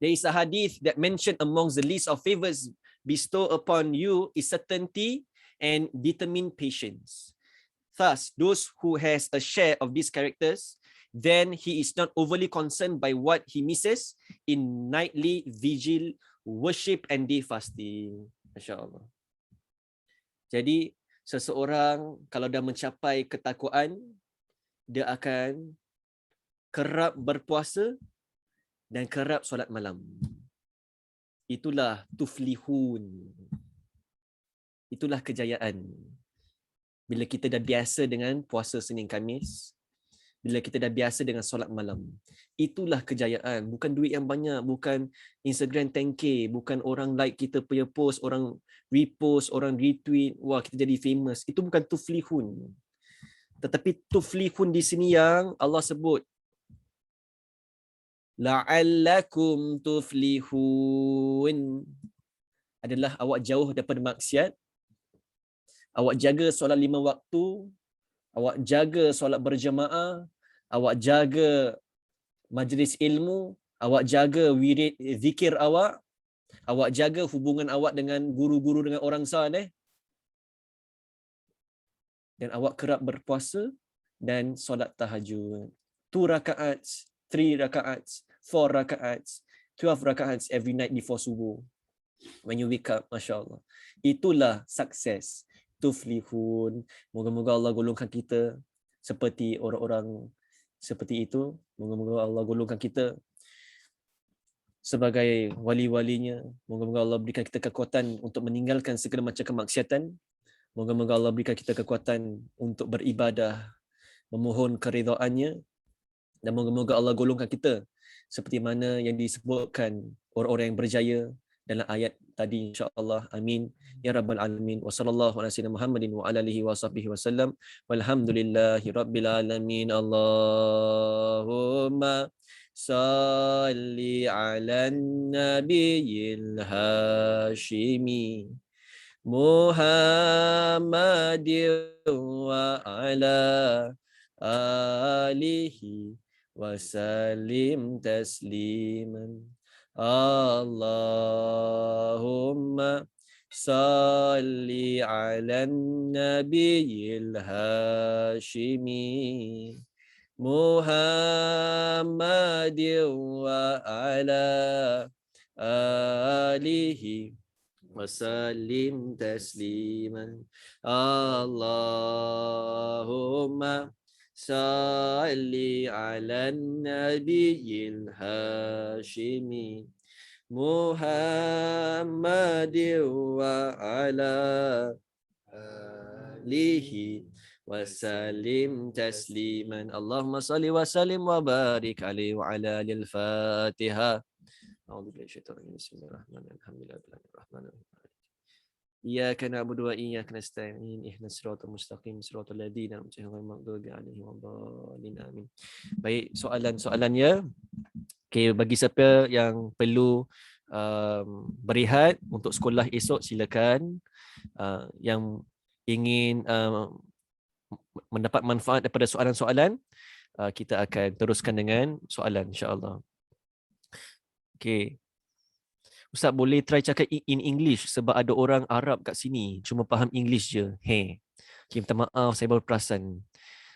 There is a hadith that mentioned amongst the list of favors bestowed upon you is certainty and determined patience. Thus, those who has a share of these characters, then he is not overly concerned by what he misses in nightly vigil, worship and day fasting. Masya-Allah. Jadi, seseorang kalau dah mencapai ketakwaan, dia akan kerap berpuasa dan kerap solat malam. Itulah tuflihun. Itulah kejayaan. Bila kita dah biasa dengan puasa Senin Khamis, bila kita dah biasa dengan solat malam. Itulah kejayaan. Bukan duit yang banyak, bukan Instagram 10k, bukan orang like kita punya post, orang repost, orang retweet, wah kita jadi famous. Itu bukan tuflihun. Tetapi tuflihun di sini yang Allah sebut, la'allakum tuflihun, adalah awak jauh daripada maksiat, awak jaga solat 5 waktu, awak jaga solat berjamaah, awak jaga majlis ilmu, awak jaga wirid zikir awak jaga hubungan awak dengan guru-guru, dengan orang saleh, dan awak kerap berpuasa dan solat tahajud. 2 raka'ats, 3 raka'ats, 4 raka'ats, 12 raka'ats every night before subuh. When you wake up, Masya Allah. Itulah sukses. Tuflihun. Moga-moga Allah golongkan kita seperti orang-orang seperti itu. Moga-moga Allah golongkan kita sebagai wali-walinya. Moga-moga Allah berikan kita kekuatan untuk meninggalkan segala macam kemaksiatan. Moga-moga Allah berikan kita kekuatan untuk beribadah, memohon keridhaannya, dan moga-moga Allah golongkan kita seperti mana yang disebutkan orang-orang yang berjaya dalam ayat tadi, insya-Allah. Amin ya rabbal alamin. Wa sallallahu ala sayyidina Muhammadin wa ala alihi washabbihi wasallam. Walhamdulillahi rabbil alamin. Allahumma salli ala nabiyil hashimi Muhammadin wa ala alihi wa sallim tasliman. Allahumma salli ala nabiyil hashimi Muhammadin wa ala alihi wasallim tasliman. Allahumma salli ala nabiyil hashimi Muhammadin wa ala alihi wasallim tasliman. Allahumma salli wa sallim wa barik alaihi wa ala alil Fatihah. A'udzu billahi minasyaitonir rajim. Bismillahirrahmanirrahim. Alhamdulillahirrahmanirrahim. Iyyaka na'budu wa iyyaka nasta'in. Ihdinas siratal mustaqim, siratal ladzina an'amta 'alaihim ghairil maghdubi 'alaihim waladdallin. Amin. Baik, soalan-soalannya. Okey, bagi siapa yang perlu berehat untuk sekolah esok, silakan. Yang ingin mendapat manfaat daripada soalan-soalan, kita akan teruskan dengan soalan, insya-Allah. Okey. Ustaz, boleh try cakap in English sebab ada orang Arab kat sini cuma faham English je. Okay, minta maaf, saya baru perasan.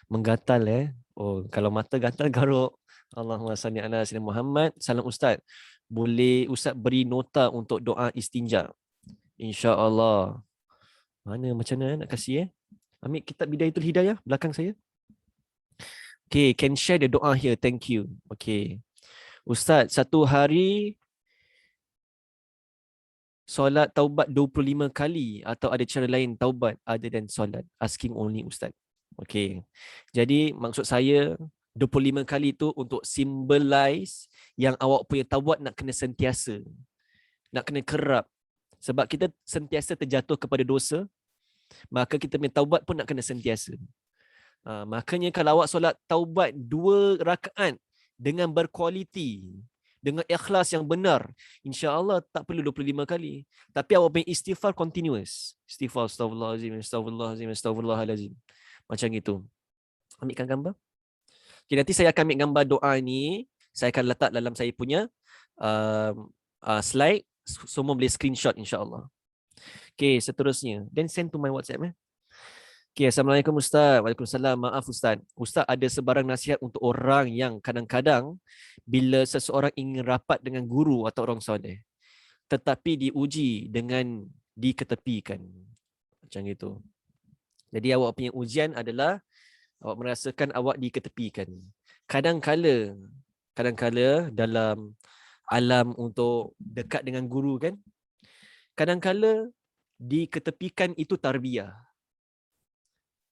Menggatal Oh, kalau mata gatal garuk. Allahumma salli ala sayyidina Muhammad. Salam Ustaz. Boleh Ustaz beri nota untuk doa istinja? Insya-Allah. Mana macam mana nak kasih Ambil kitab Bidayatul Hidayah belakang saya. Okay, can share the doa here. Thank you. Okay. Ustaz, satu hari solat taubat 25 kali atau ada cara lain taubat other than solat? Asking only Ustaz. Okay. Jadi maksud saya 25 kali tu untuk symbolize yang awak punya taubat nak kena sentiasa. Nak kena kerap. Sebab kita sentiasa terjatuh kepada dosa, maka kita punya taubat pun nak kena sentiasa. Makanya kalau awak solat taubat 2 rakaat dengan berkualiti, dengan ikhlas yang benar, insya-Allah tak perlu 25 kali. Tapi awak punya istighfar continuous. Istighfar, astagfirullahalazim, astagfirullahalazim, astagfirullahalazim. Macam gitu. Ambilkan gambar. Okay, nanti saya akan ambil gambar doa ni, saya akan letak dalam saya punya slide. Semua boleh screenshot, insya-Allah. Okay, seterusnya. Then send to my WhatsApp. Okay, Assalamualaikum Ustaz. Waalaikumsalam. Maaf Ustaz. Ustaz, ada sebarang nasihat untuk orang yang kadang-kadang bila seseorang ingin rapat dengan guru atau orang soleh, tetapi diuji dengan diketepikan. Macam itu. Jadi awak punya ujian adalah awak merasakan awak diketepikan. Kadang-kala dalam alam untuk dekat dengan guru kan, kadang-kala diketepikan itu tarbiyah.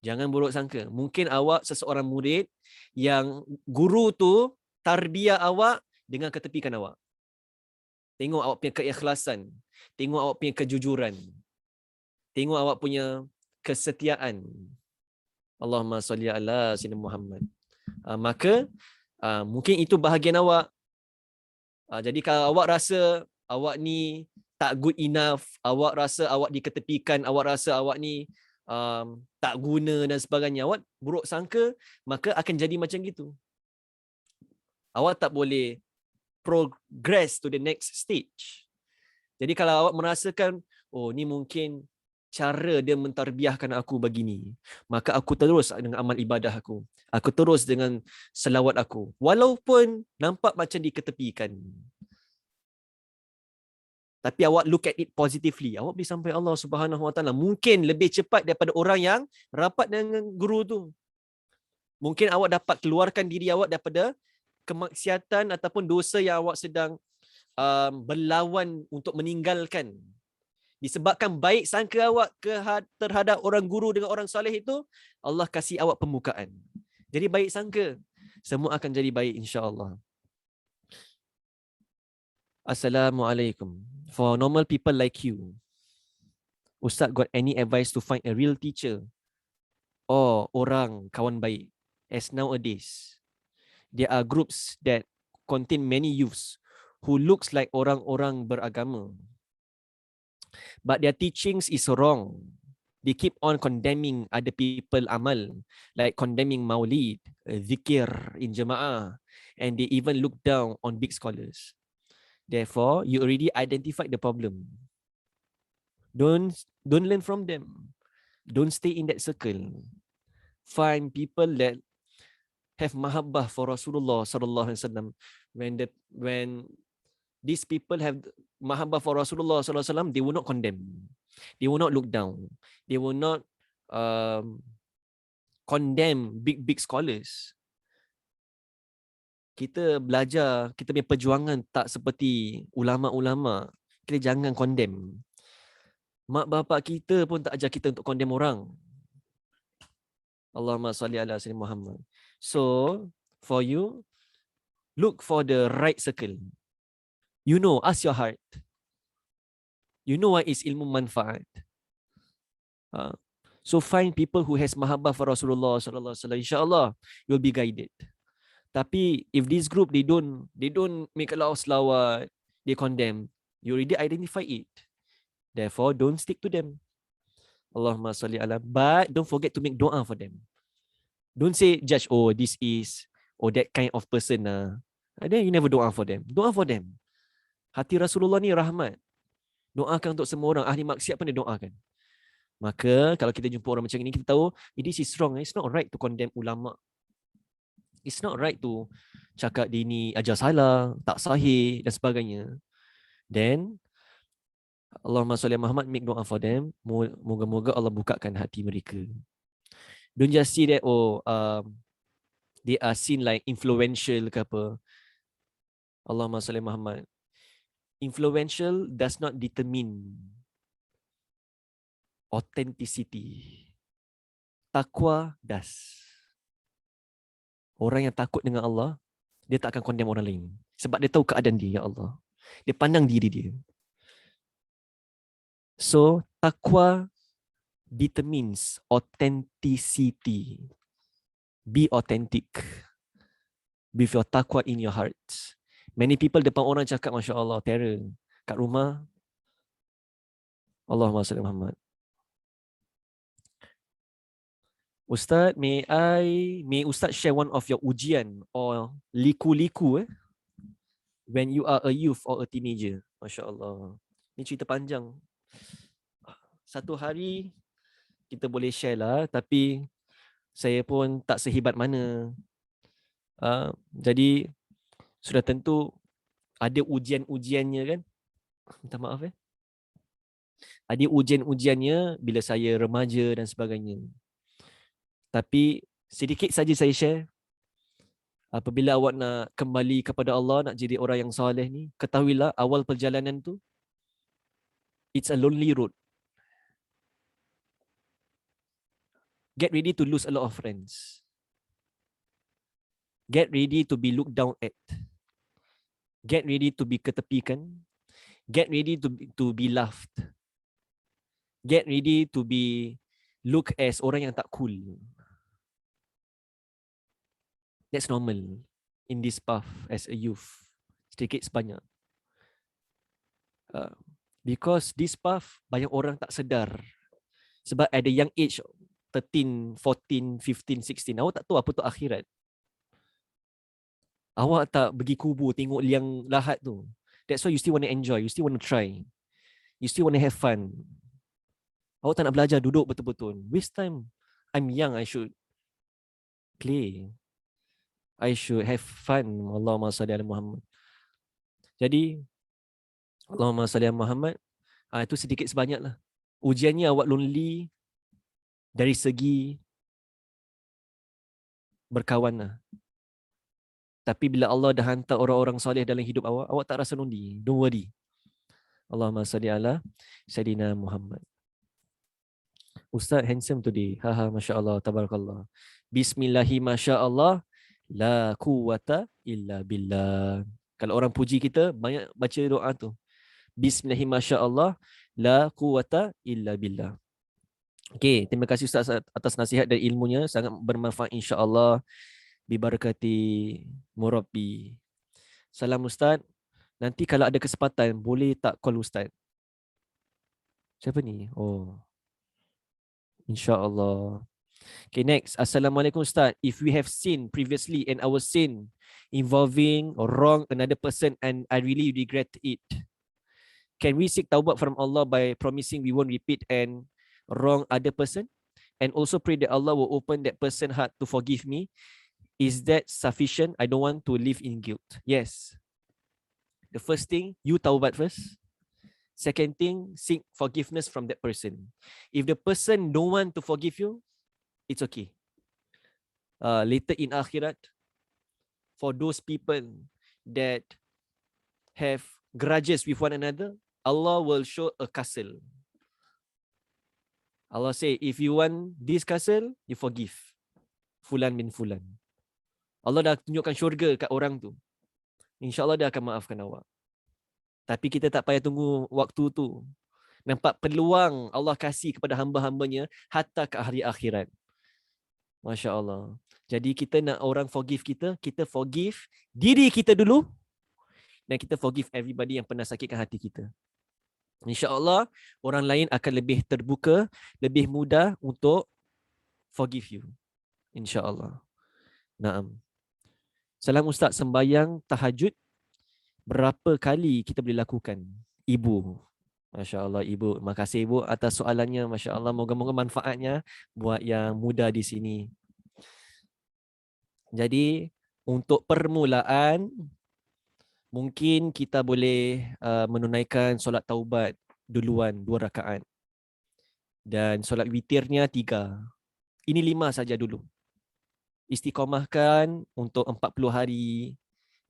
Jangan buruk sangka. Mungkin awak seseorang murid yang guru tu tarbiyah awak dengan ketepikan awak. Tengok awak punya keikhlasan. Tengok awak punya kejujuran. Tengok awak punya kesetiaan. Allahumma salli ala sayyidina Muhammad. Maka mungkin itu bahagian awak. Jadi kalau awak rasa awak ni tak good enough, awak rasa awak diketepikan, awak rasa awak ni tak guna dan sebagainya, awak buruk sangka, maka akan jadi macam gitu. Awak tak boleh progress to the next stage. Jadi kalau awak merasakan, oh ni mungkin cara dia mentarbiahkan aku begini, maka aku terus dengan amal ibadah aku. Aku terus dengan selawat aku. Walaupun nampak macam diketepikan. Tapi awak look at it positively. Awak boleh sampai Allah Subhanahu Wa Taala mungkin lebih cepat daripada orang yang rapat dengan guru tu. Mungkin awak dapat keluarkan diri awak daripada kemaksiatan ataupun dosa yang awak sedang berlawan untuk meninggalkan. Disebabkan baik sangka awak terhadap orang guru dengan orang soleh itu, Allah kasih awak pembukaan. Jadi baik sangka, semua akan jadi baik insya-Allah. Assalamualaikum. For normal people like you, Ustaz got any advice to find a real teacher or orang kawan baik? As nowadays, there are groups that contain many youths who looks like orang-orang beragama, but their teachings is wrong. They keep on condemning other people amal, like condemning maulid, zikir in jama'ah, and they even look down on big scholars. Therefore, you already identified the problem. Don't learn from them. Don't stay in that circle. Find people that have mahabbah for Rasulullah sallallahu alaihi wasallam. When these people have mahabbah for Rasulullah sallallahu alaihi wasallam, they will not condemn. They will not look down. They will not condemn big scholars. Kita belajar, kita punya perjuangan tak seperti ulama-ulama. Kita jangan condemn. Mak bapak kita pun tak ajar kita untuk condemn orang. Allahumma salli ala sayyidina Muhammad. So, for you, look for the right circle. You know, ask your heart. You know what is ilmu manfaat. So find people who has mahabbah for Rasulullah sallallahu alaihi wasallam. Insya-Allah, you'll be guided. Tapi if this group they don't make a lot of selawat, they condemn, you already identify it. Therefore, don't stick to them. Allahumma salli ala. But don't forget to make doa for them. Don't say judge, oh this is, oh that kind of person. And then you never doa for them. Doa for them. Hati Rasulullah ni rahmat. Doakan untuk semua orang. Ahli maksiat pun dia doakan. Maka kalau kita jumpa orang macam ini, kita tahu this is wrong. It's not right to condemn ulama. It's not right to cakap dia ni ajar salah, tak sahih dan sebagainya. Then Allahumma salli Muhammad, make doa for them. Moga-moga Allah bukakan hati mereka. Don't just see that they are seen like influential ke apa. Allahumma salli Muhammad. Influential does not determine authenticity. Taqwa does. Orang yang takut dengan Allah, dia tak akan condemn orang lain. Sebab dia tahu keadaan dia, ya Allah. Dia pandang diri dia. So, taqwa determines authenticity. Be authentic with your taqwa in your heart. Many people depan orang cakap, Masya Allah, terror. Kat rumah, Allahumma salli Muhammad. Ustaz, may Ustaz share one of your ujian or liku-liku when you are a youth or a teenager? Masya Allah. Ini cerita panjang. Satu hari kita boleh share lah, tapi saya pun tak sehebat mana. Jadi sudah tentu ada ujian-ujiannya kan. Minta maaf Ada ujian-ujiannya bila saya remaja dan sebagainya. Tapi sedikit saja saya share. Apabila awak nak kembali kepada Allah, nak jadi orang yang soleh ni, ketahuilah awal perjalanan tu, it's a lonely road. Get ready to lose a lot of friends. Get ready to be looked down at. Get ready to be ketepikan. Get ready to be laughed. Get ready to be looked as orang yang tak cool. That's normal in this path as a youth. Sedikit sebanyak. Because this path banyak orang tak sedar. Sebab at the young age 13, 14, 15, 16, awak tak tahu apa tu akhirat. Awak tak pergi kubur tengok liang lahat tu. That's why you still want to enjoy, you still want to try. You still want to have fun. Awak tak nak belajar, duduk betul-betul. Waste time. I'm young, I should play. I should have fun. Allahumma salli ala Muhammad. Jadi, Allahumma salli ala Muhammad. Itu sedikit sebanyak lah. Ujiannya awak lonely dari segi berkawan lah. Tapi bila Allah dah hantar orang-orang soleh dalam hidup awak, awak tak rasa lonely. Don't worry. Allahumma salli ala Sayyidina Muhammad. Ustaz handsome today. Haha, Masya Allah, tabarakallah. Bismillahi Masya Allah. La quwata illa billah. Kalau orang puji kita, banyak baca doa tu. Bismillahi Masya Allah. La quwata illa billah. Okay, terima kasih Ustaz atas nasihat dan ilmunya. Sangat bermanfaat insya-Allah. Bibarakati Murabbi. Salam Ustaz. Nanti kalau ada kesempatan, boleh tak call Ustaz? Siapa ni? Oh. InsyaAllah. Okay, next. Assalamualaikum Ustaz. If we have sinned previously and our sin involving or wrong another person and I really regret it, can we seek taubat from Allah by promising we won't repeat and wrong other person? And also pray that Allah will open that person's heart to forgive me. Is that sufficient? I don't want to live in guilt. Yes. The first thing, you taubat first. Second thing, seek forgiveness from that person. If the person don't want to forgive you, it's okay. Later in akhirat, for those people that have grudges with one another, Allah will show a castle. Allah say, if you want this castle, you forgive. Fulan bin Fulan. Allah dah tunjukkan syurga kat orang tu. InsyaAllah dia akan maafkan awak. Tapi kita tak payah tunggu waktu tu. Nampak peluang Allah kasih kepada hamba-hambanya hatta ke hari akhirat. Masya Allah. Jadi kita nak orang forgive kita, kita forgive diri kita dulu dan kita forgive everybody yang pernah sakitkan hati kita. InsyaAllah orang lain akan lebih terbuka, lebih mudah untuk forgive you. InsyaAllah. Naam. Salam Ustaz, sembahyang tahajud berapa kali kita boleh lakukan? Ibu. Masya Allah Ibu. Terima kasih Ibu atas soalannya. Masya Allah. Moga-moga manfaatnya buat yang muda di sini. Jadi untuk permulaan, mungkin kita boleh menunaikan solat taubat duluan 2 rakaat. Dan solat witirnya 3. Ini 5 saja dulu. Istiqamahkan untuk 40 hari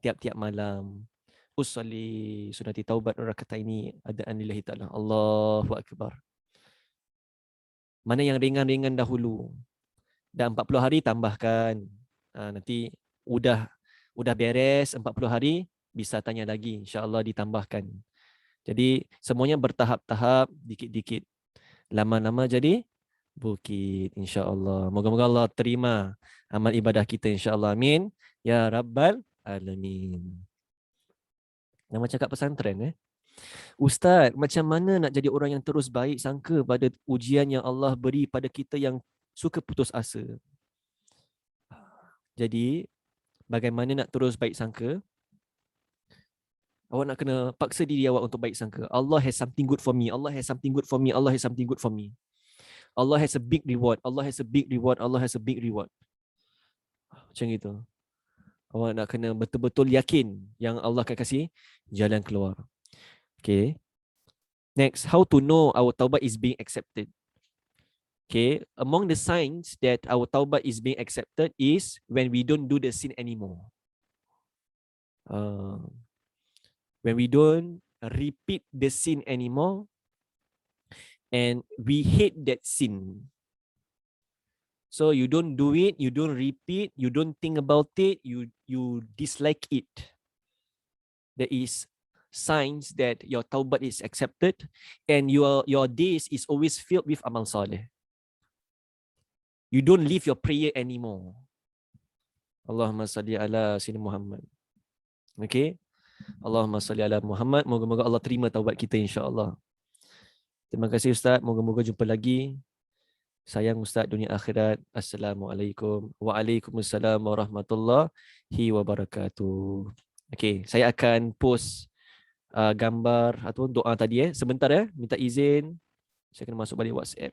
tiap-tiap malam. Usolli sunati taubat rakaat ini adaan lillahi ta'ala. Allahu akbar. Mana yang ringan-ringan dahulu. Dan 40 hari tambahkan. Nanti udah beres 40 hari bisa tanya lagi, insya-Allah ditambahkan. Jadi semuanya bertahap-tahap, dikit-dikit. Lama-lama jadi bukit, insya-Allah. Moga-moga Allah terima amal ibadah kita, insya-Allah. Amin. Ya Rabbal Alamin. Yang macam kat pesantren Ustaz, macam mana nak jadi orang yang terus baik sangka pada ujian yang Allah beri pada kita yang suka putus asa? Jadi, bagaimana nak terus baik sangka? Awak nak kena paksa diri awak untuk baik sangka. Allah has something good for me. Allah has something good for me. Allah has something good for me. Allah has a big reward. Allah has a big reward. Allah has a big reward. Macam itu. Awak nak kena betul-betul yakin yang Allah akan kasih jalan keluar. Okay. Next, how to know our taubat is being accepted? Okay, among the signs that our taubat is being accepted is when we don't do the sin anymore. When we don't repeat the sin anymore and we hate that sin. So you don't do it, you don't repeat, you don't think about it, you dislike it. There is signs that your taubat is accepted and your days is always filled with amal soleh. You don't leave your prayer anymore. Allahumma salli ala Sayyidina Muhammad. Okay? Allahumma salli ala Muhammad. Moga-moga Allah terima taubat kita insya-Allah. Terima kasih Ustaz. Moga-moga jumpa lagi. Sayang Ustaz dunia akhirat. Assalamualaikum. Waalaikumsalam warahmatullahi wabarakatuh. Okay, saya akan post gambar atau doa tadi sebentar minta izin. Saya kena masuk balik WhatsApp.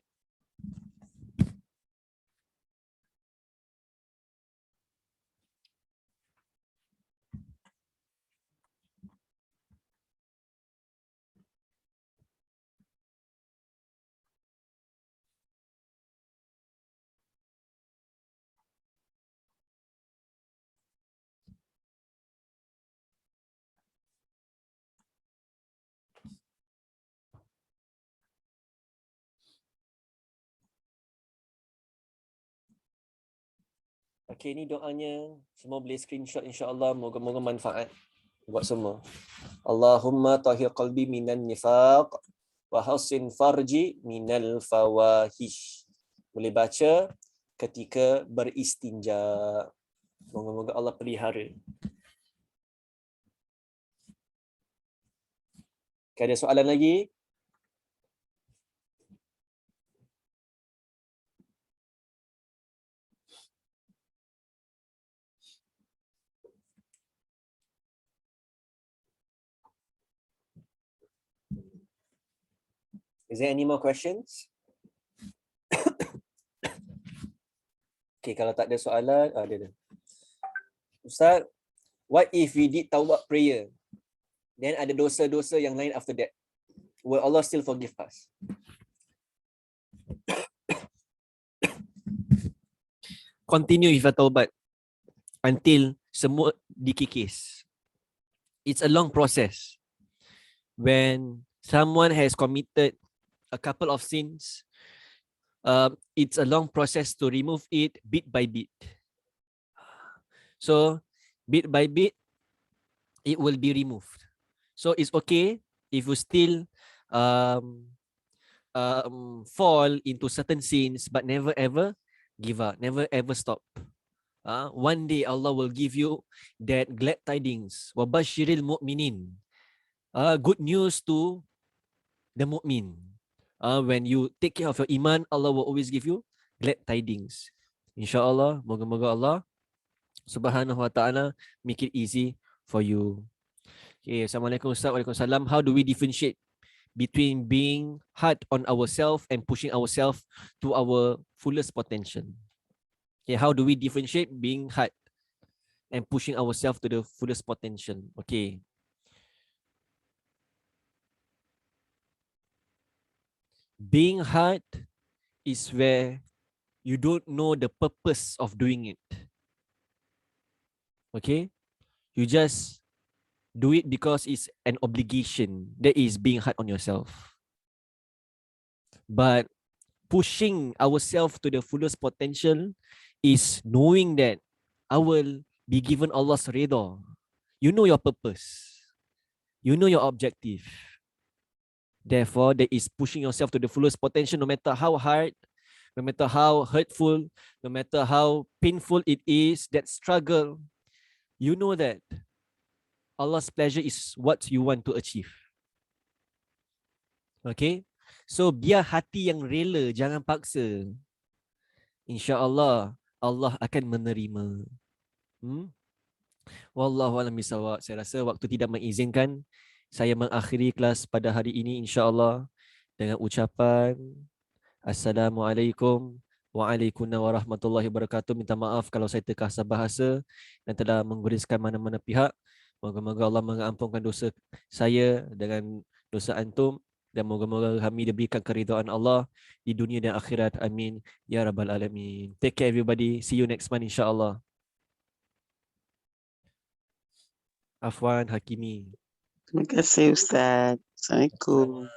Okay, ini doanya. Semua boleh screenshot insya-Allah. Moga-moga manfaat buat semua. Allahumma tahhir qalbi minan nifaq wa hassin farji minal fawahish. Boleh baca ketika beristinja. Moga-moga Allah pelihara. Okay, ada soalan lagi? Is there any more questions? Okay, kalau tak ada soalan, ada. Ustaz, what if we did taubat prayer? Then ada dosa-dosa yang lain after that. Will Allah still forgive us? Continue with your taubat until semua dikikis. It's a long process. When someone has committed a couple of sins, it's a long process to remove it bit by bit. So, bit by bit, it will be removed. So, it's okay if you still fall into certain sins, but never ever give up, never ever stop. One day Allah will give you that glad tidings. Wabashiril mu'minin. Good news to the mu'min. When you take care of your iman, Allah will always give you glad tidings. InsyaAllah, moga-moga Allah Subhanahu wa ta'ala make it easy for you. Okay, Assalamualaikum Ustaz. Waalaikumsalam. How do we differentiate between being hard on ourselves and pushing ourselves to our fullest potential? Okay, how do we differentiate being hard and pushing ourselves to the fullest potential? Okay. Being hard is where you don't know the purpose of doing it. Okay? You just do it because it's an obligation. That is being hard on yourself. But pushing ourselves to the fullest potential is knowing that I will be given Allah's redha. You know your purpose. You know your objective. Therefore, that is pushing yourself to the fullest potential, no matter how hard, no matter how hurtful, no matter how painful it is, that struggle, you know that Allah's pleasure is what you want to achieve. Okay? So, biar hati yang rela, jangan paksa. InsyaAllah, Allah akan menerima. Wallahu a'lam bishawab. Saya rasa waktu tidak mengizinkan. Saya mengakhiri kelas pada hari ini insya-Allah dengan ucapan Assalamualaikum warahmatullahi wabarakatuh. Minta maaf kalau saya terkasar bahasa dan telah mengguriskan mana-mana pihak. Moga-moga Allah mengampunkan dosa saya dengan dosa antum dan moga-moga kami diberikan keridhaan Allah di dunia dan akhirat. Amin ya rabbal alamin. Take care everybody. See you next month insya-Allah. Afwan Hakimi. Terima kasih Ustaz. Assalamualaikum.